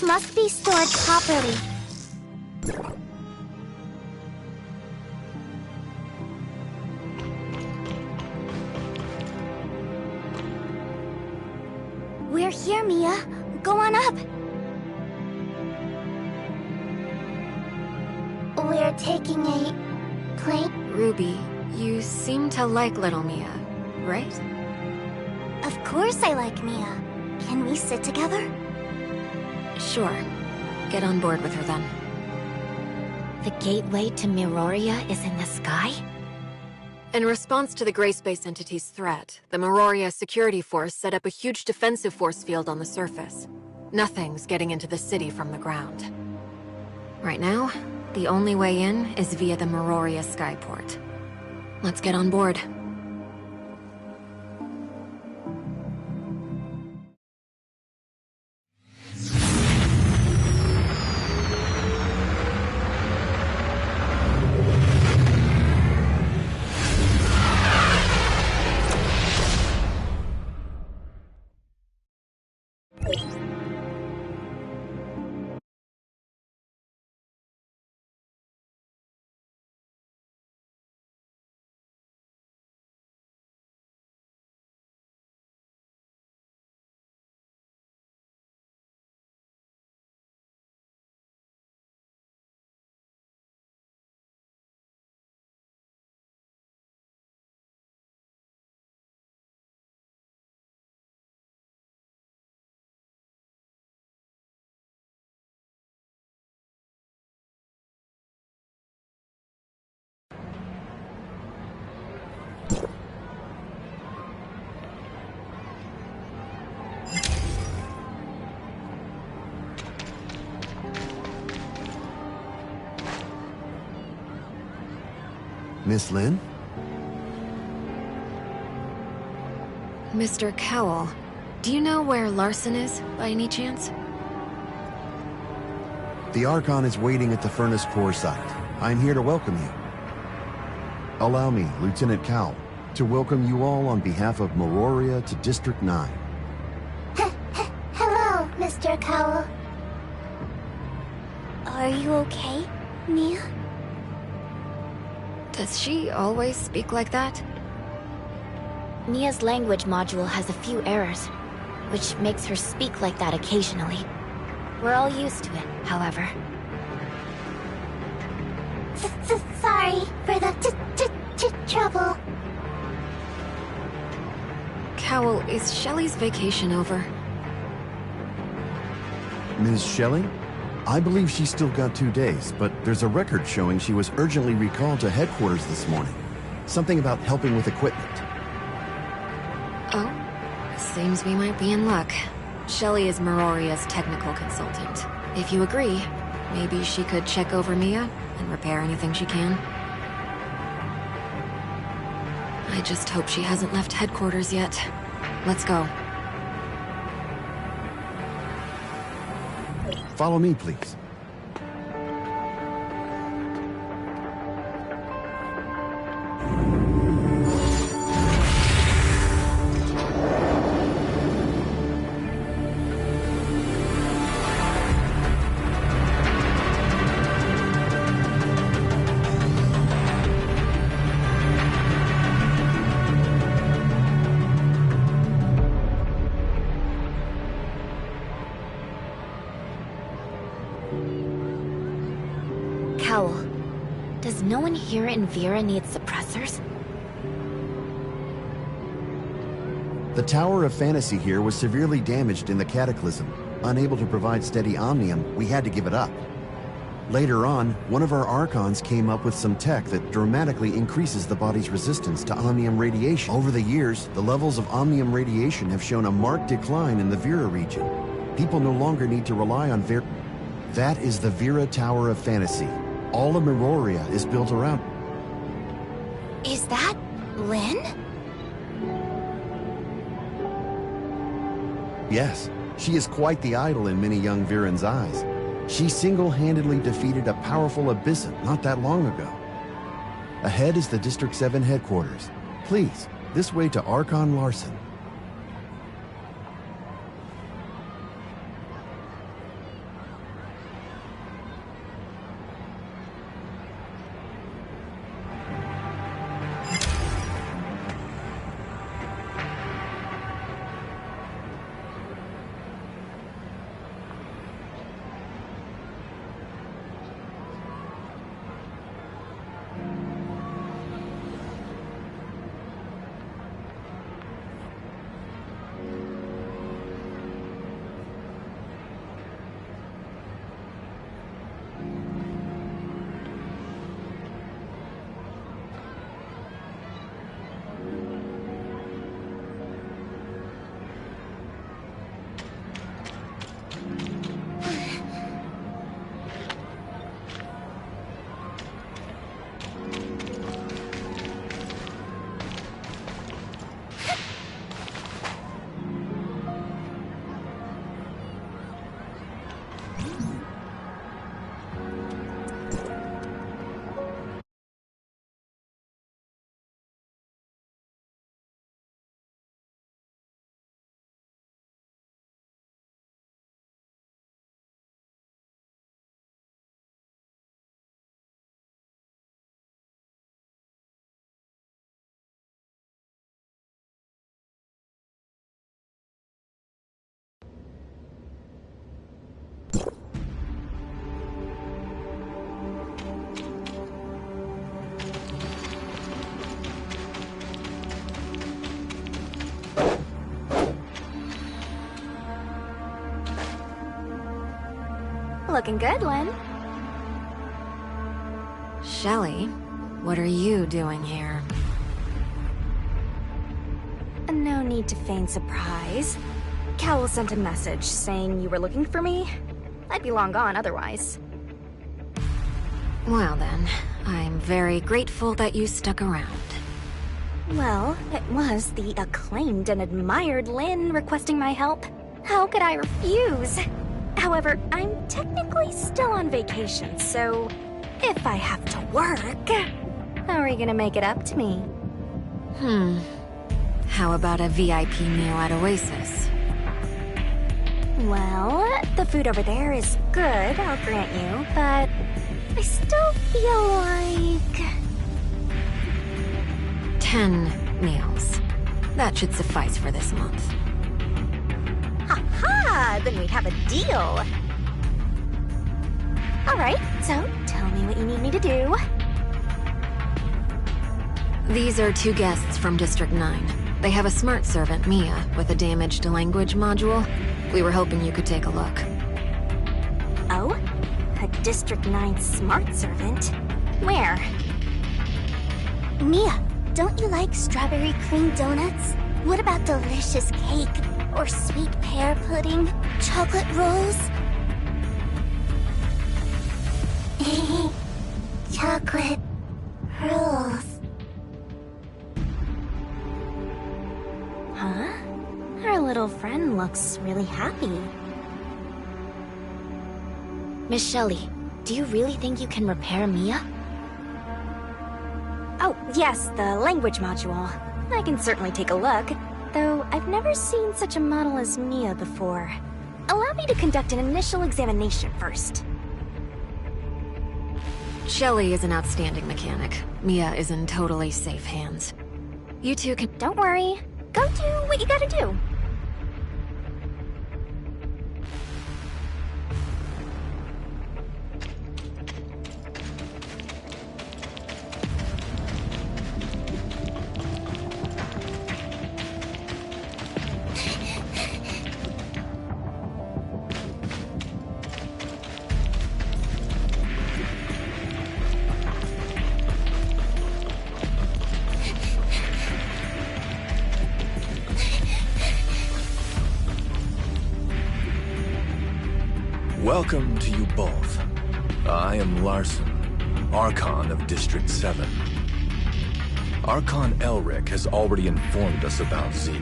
This must be stored properly. We're here, Mia. Go on up. We're taking a plane. Ruby, you seem to like little Mia, right? Of course I like Mia. Can we sit together? Sure. Get on board with her then. The gateway to Miroria is in the sky? In response to the Gray Space Entity's threat, the Miroria Security Force set up a huge defensive force field on the surface. Nothing's getting into the city from the ground. Right now, the only way in is via the Miroria Skyport. Let's get on board. Miss Lin? Mr. Cowell, do you know where Larson is, by any chance? The Archon is waiting at the Furnace Core site. I'm here to welcome you. Allow me, Lieutenant Cowell, to welcome you all on behalf of Miroria to District 9. Hello, Mr. Cowell. Are you okay, Mia? Does she always speak like that? Mia's language module has a few errors, which makes her speak like that occasionally. We're all used to it, however. Sorry for the trouble. Cowell, is Shelley's vacation over? Ms. Shelley? I believe she's still got 2 days, but there's a record showing she was urgently recalled to headquarters this morning. Something about helping with equipment. Oh, seems we might be in luck. Shelley is Miroria's technical consultant. If you agree, maybe she could check over Mia and repair anything she can. I just hope she hasn't left headquarters yet. Let's go. Follow me, please. Cowell, does no one here in Vera need suppressors? The Tower of Fantasy here was severely damaged in the Cataclysm. Unable to provide steady omnium, we had to give it up. Later on, one of our Archons came up with some tech that dramatically increases the body's resistance to omnium radiation. Over the years, the levels of omnium radiation have shown a marked decline in the Vera region. People no longer need to rely on Vera. That is the Vera Tower of Fantasy. All of Miroria is built around. Is that Lin? Yes, she is quite the idol in many young Viren's eyes. She single-handedly defeated a powerful Abyssant not that long ago. Ahead is the District 7 headquarters. Please, this way to Archon Larson. Looking good, Lynn. Shelly, what are you doing here? No need to feign surprise. Cal sent a message saying you were looking for me. I'd be long gone otherwise. Well then, I'm very grateful that you stuck around. Well, it was the acclaimed and admired Lynn requesting my help. How could I refuse? However, I'm technically still on vacation, so if I have to work, how are you gonna make it up to me? How about a VIP meal at Oasis? Well, the food over there is good, I'll grant you, but I still feel like... 10 meals. That should suffice for this month. Ha-ha! Then we have a deal! Alright, so tell me what you need me to do. These are 2 guests from District 9. They have a smart servant, Mia, with a damaged language module. We were hoping you could take a look. Oh? A District 9 smart servant? Where? Mia, don't you like strawberry cream donuts? What about delicious cake? Or sweet pear pudding? Chocolate rolls? Chocolate rolls. Huh? Our little friend looks really happy. Miss Shelley, do you really think you can repair Mia? Oh, yes, the language module. I can certainly take a look, though I've never seen such a model as Mia before. Allow me to conduct an initial examination first. Shelly is an outstanding mechanic. Mia is in totally safe hands. You two can... Don't worry. Go do what you gotta do. Welcome to you both. I am Larson, Archon of District 7. Archon Elric has already informed us about Zeke.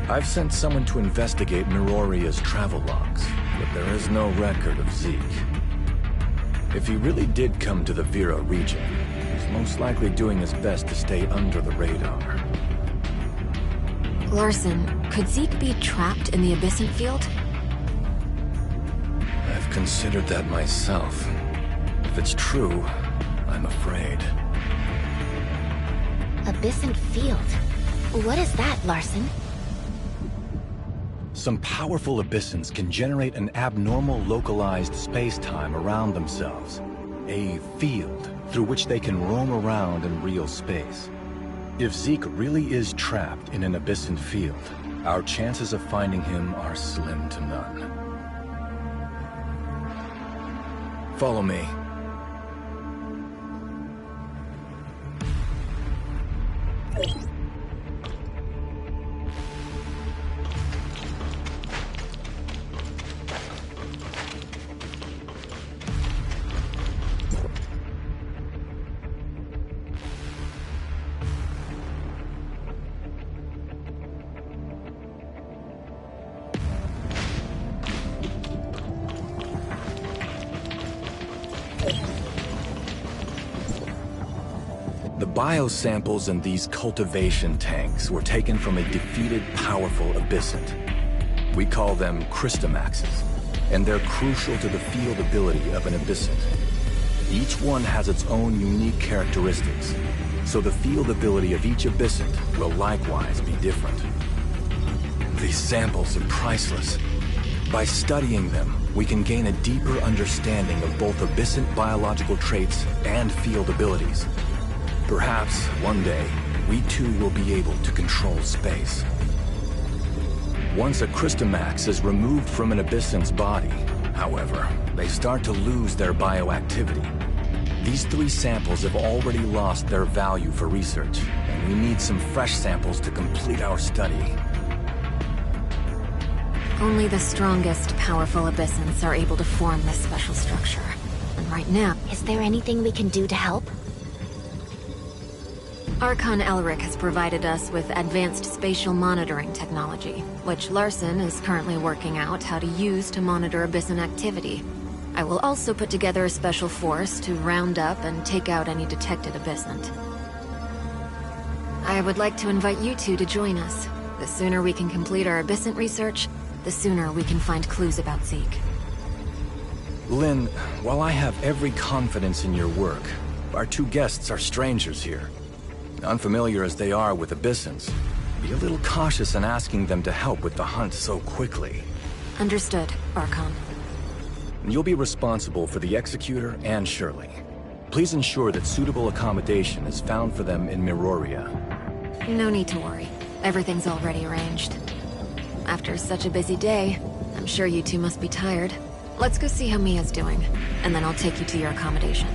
I've sent someone to investigate Miroria's travel logs, but there is no record of Zeke. If he really did come to the Vera region, he's most likely doing his best to stay under the radar. Larson, could Zeke be trapped in the Abyssant field? I've considered that myself. If it's true, I'm afraid. Abyssant field? What is that, Larson? Some powerful Abyssants can generate an abnormal localized space-time around themselves. A field through which they can roam around in real space. If Zeke really is trapped in an Abyssant field, our chances of finding him are slim to none. Follow me. The biosamples in these cultivation tanks were taken from a defeated, powerful Abyssant. We call them Christomaxes, and they're crucial to the field ability of an Abyssant. Each one has its own unique characteristics, so the field ability of each Abyssant will likewise be different. These samples are priceless. By studying them, we can gain a deeper understanding of both Abyssant biological traits and field abilities. Perhaps, one day, we too will be able to control space. Once a Christomax is removed from an Abyssant's body, however, they start to lose their bioactivity. These 3 samples have already lost their value for research, and we need some fresh samples to complete our study. Only the strongest, powerful abyssins are able to form this special structure. And right now... Is there anything we can do to help? Archon Elric has provided us with advanced spatial monitoring technology, which Larson is currently working out how to use to monitor abyssin activity. I will also put together a special force to round up and take out any detected abyssant. I would like to invite you two to join us. The sooner we can complete our abyssant research, the sooner we can find clues about Zeke. Lynn, while I have every confidence in your work, our 2 guests are strangers here. Unfamiliar as they are with abyssins, be a little cautious in asking them to help with the hunt so quickly. Understood, Archon. You'll be responsible for the Executor and Shirley. Please ensure that suitable accommodation is found for them in Miroria. No need to worry. Everything's already arranged. After such a busy day, I'm sure you two must be tired. Let's go see how Mia's doing, and then I'll take you to your accommodation.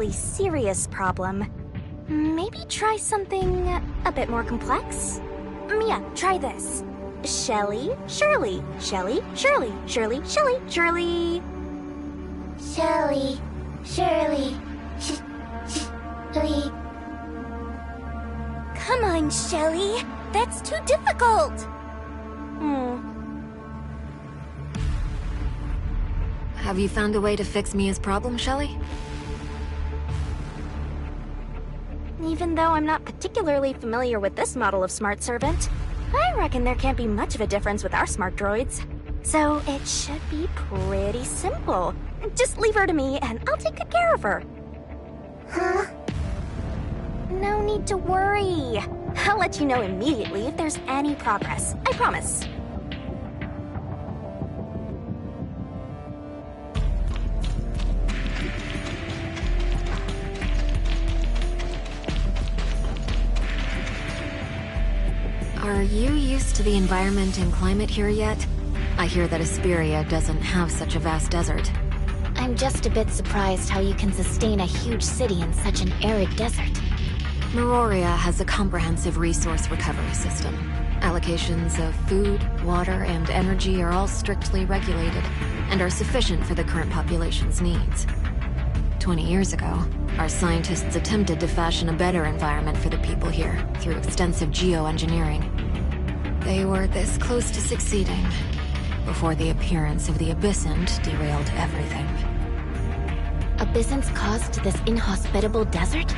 Serious problem. Maybe try something a bit more complex? Mia, try this. Shelly, Shirley, Shelly, Shirley, Shirley, Shelly, Shirley. Shelly, Shirley, Shirley. Come on, Shelly. That's too difficult. Have you found a way to fix Mia's problem, Shelly? Even though I'm not particularly familiar with this model of smart servant, I reckon there can't be much of a difference with our smart droids. So it should be pretty simple. Just leave her to me and I'll take good care of her. Huh? No need to worry. I'll let you know immediately if there's any progress. I promise. Are you used to the environment and climate here yet? I hear that Asperia doesn't have such a vast desert. I'm just a bit surprised how you can sustain a huge city in such an arid desert. Miroria has a comprehensive resource recovery system. Allocations of food, water, and energy are all strictly regulated, and are sufficient for the current population's needs. 20 years ago, our scientists attempted to fashion a better environment for the people here through extensive geoengineering. They were this close to succeeding before the appearance of the Abyssant derailed everything. Abyssants caused this inhospitable desert?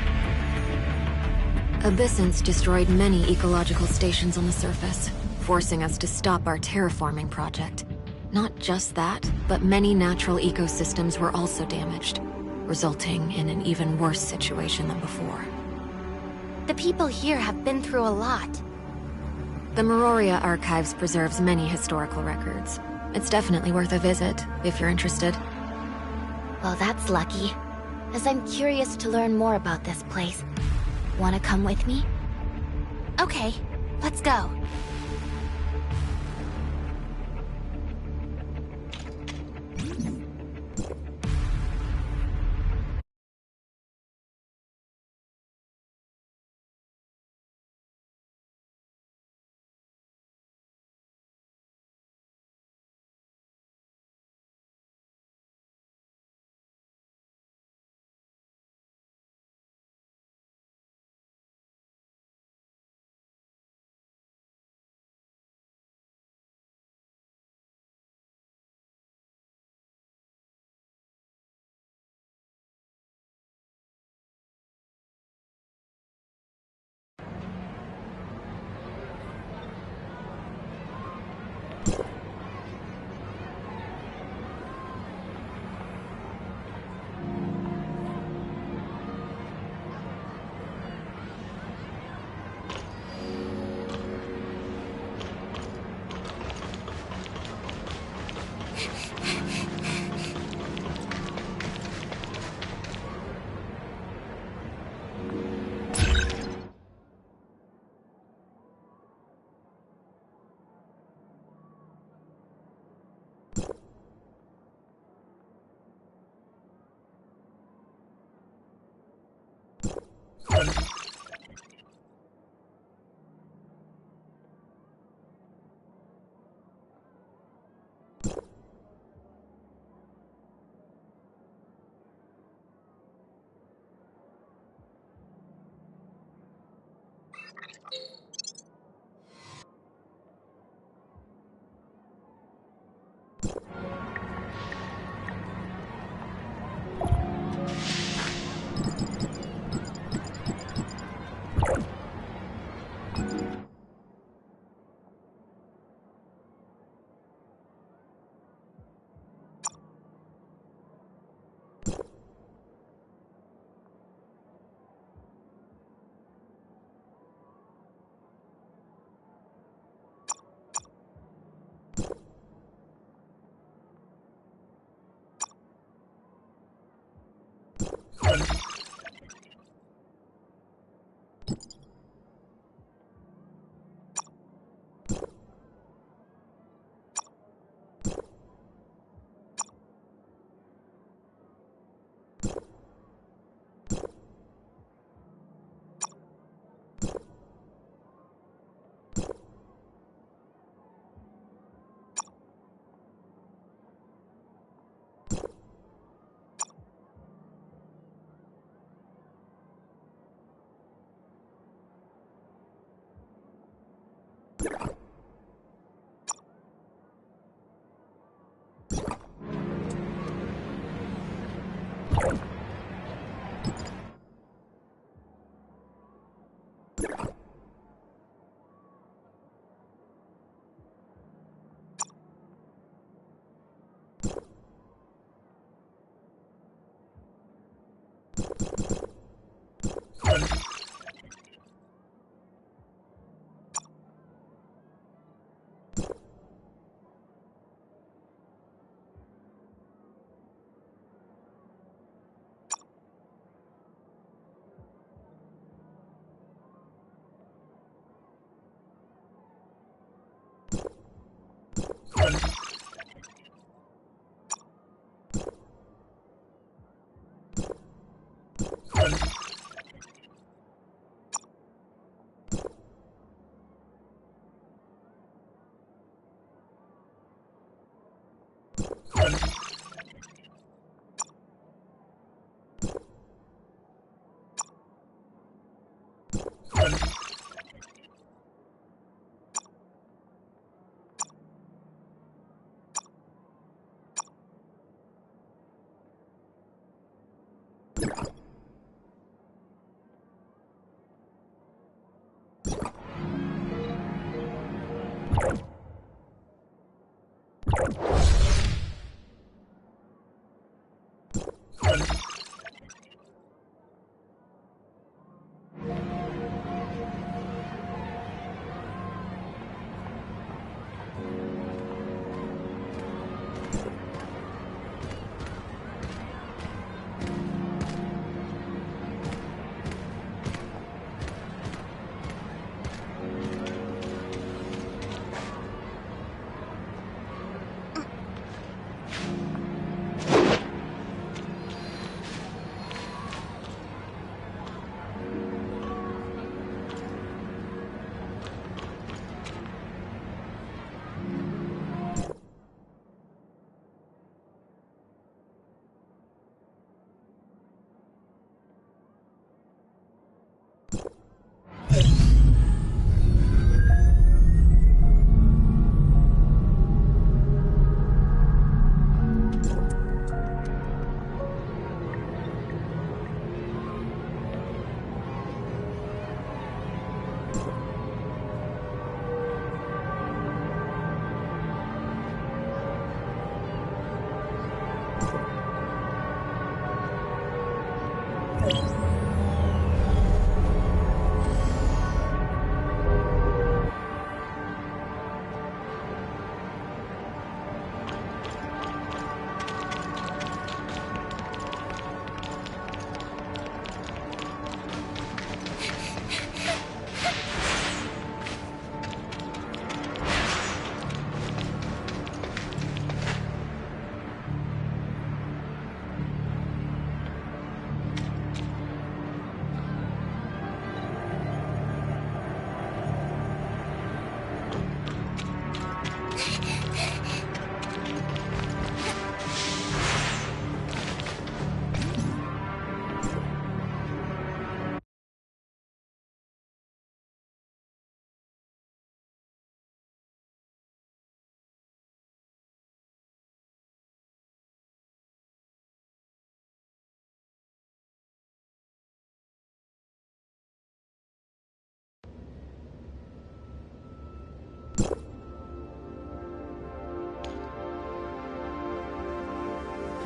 Abyssants destroyed many ecological stations on the surface, forcing us to stop our terraforming project. Not just that, but many natural ecosystems were also damaged, resulting in an even worse situation than before. The people here have been through a lot. The Miroria Archives preserves many historical records. It's definitely worth a visit, if you're interested. Well, that's lucky, as I'm curious to learn more about this place. Wanna come with me? Okay, let's go.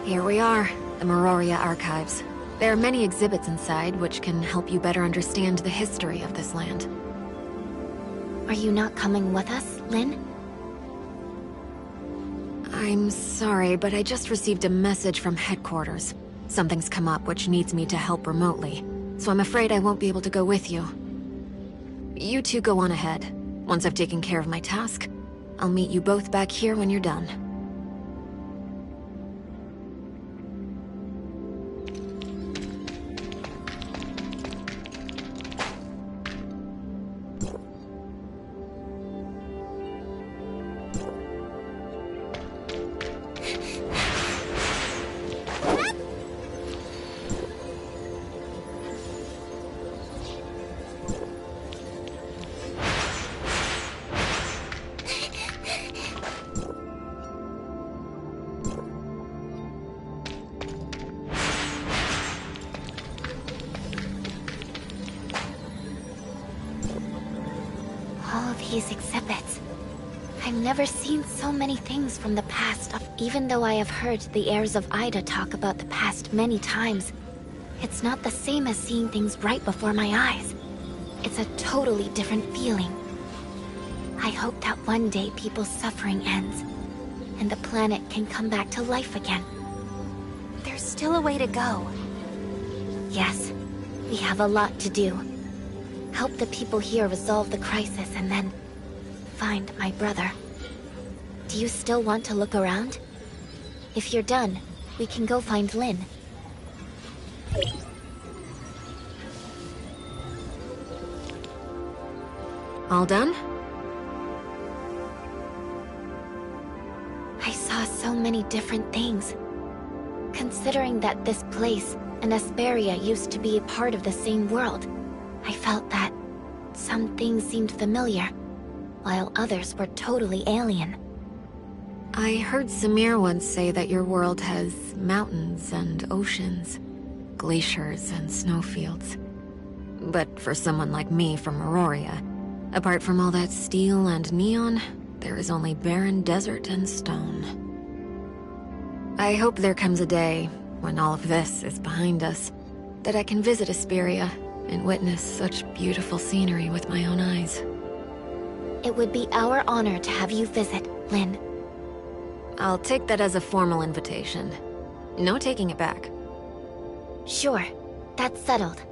Here we are, the Meroria Archives. There are many exhibits inside which can help you better understand the history of this land. Are you not coming with us, Lynn? I'm sorry, but I just received a message from headquarters. Something's come up which needs me to help remotely, so I'm afraid I won't be able to go with you. You two go on ahead. Once I've taken care of my task, I'll meet you both back here when you're done. These exhibits. I've never seen so many things from the past, even though I have heard the heirs of Ida talk about the past many times. It's not the same as seeing things right before my eyes. It's a totally different feeling. I hope that one day people's suffering ends, and the planet can come back to life again. There's still a way to go. Yes, we have a lot to do. Help the people here resolve the crisis and then find my brother. Do you still want to look around? If you're done, we can go find Lynn. All done? I saw so many different things. Considering that this place and Asperia used to be a part of the same world, I felt that some things seemed familiar, while others were totally alien. I heard Samir once say that your world has mountains and oceans, glaciers and snowfields. But for someone like me from Meroria, apart from all that steel and neon, there is only barren desert and stone. I hope there comes a day, when all of this is behind us, that I can visit Asperia and witness such beautiful scenery with my own eyes. It would be our honor to have you visit, Lynn. I'll take that as a formal invitation. No taking it back. Sure, that's settled.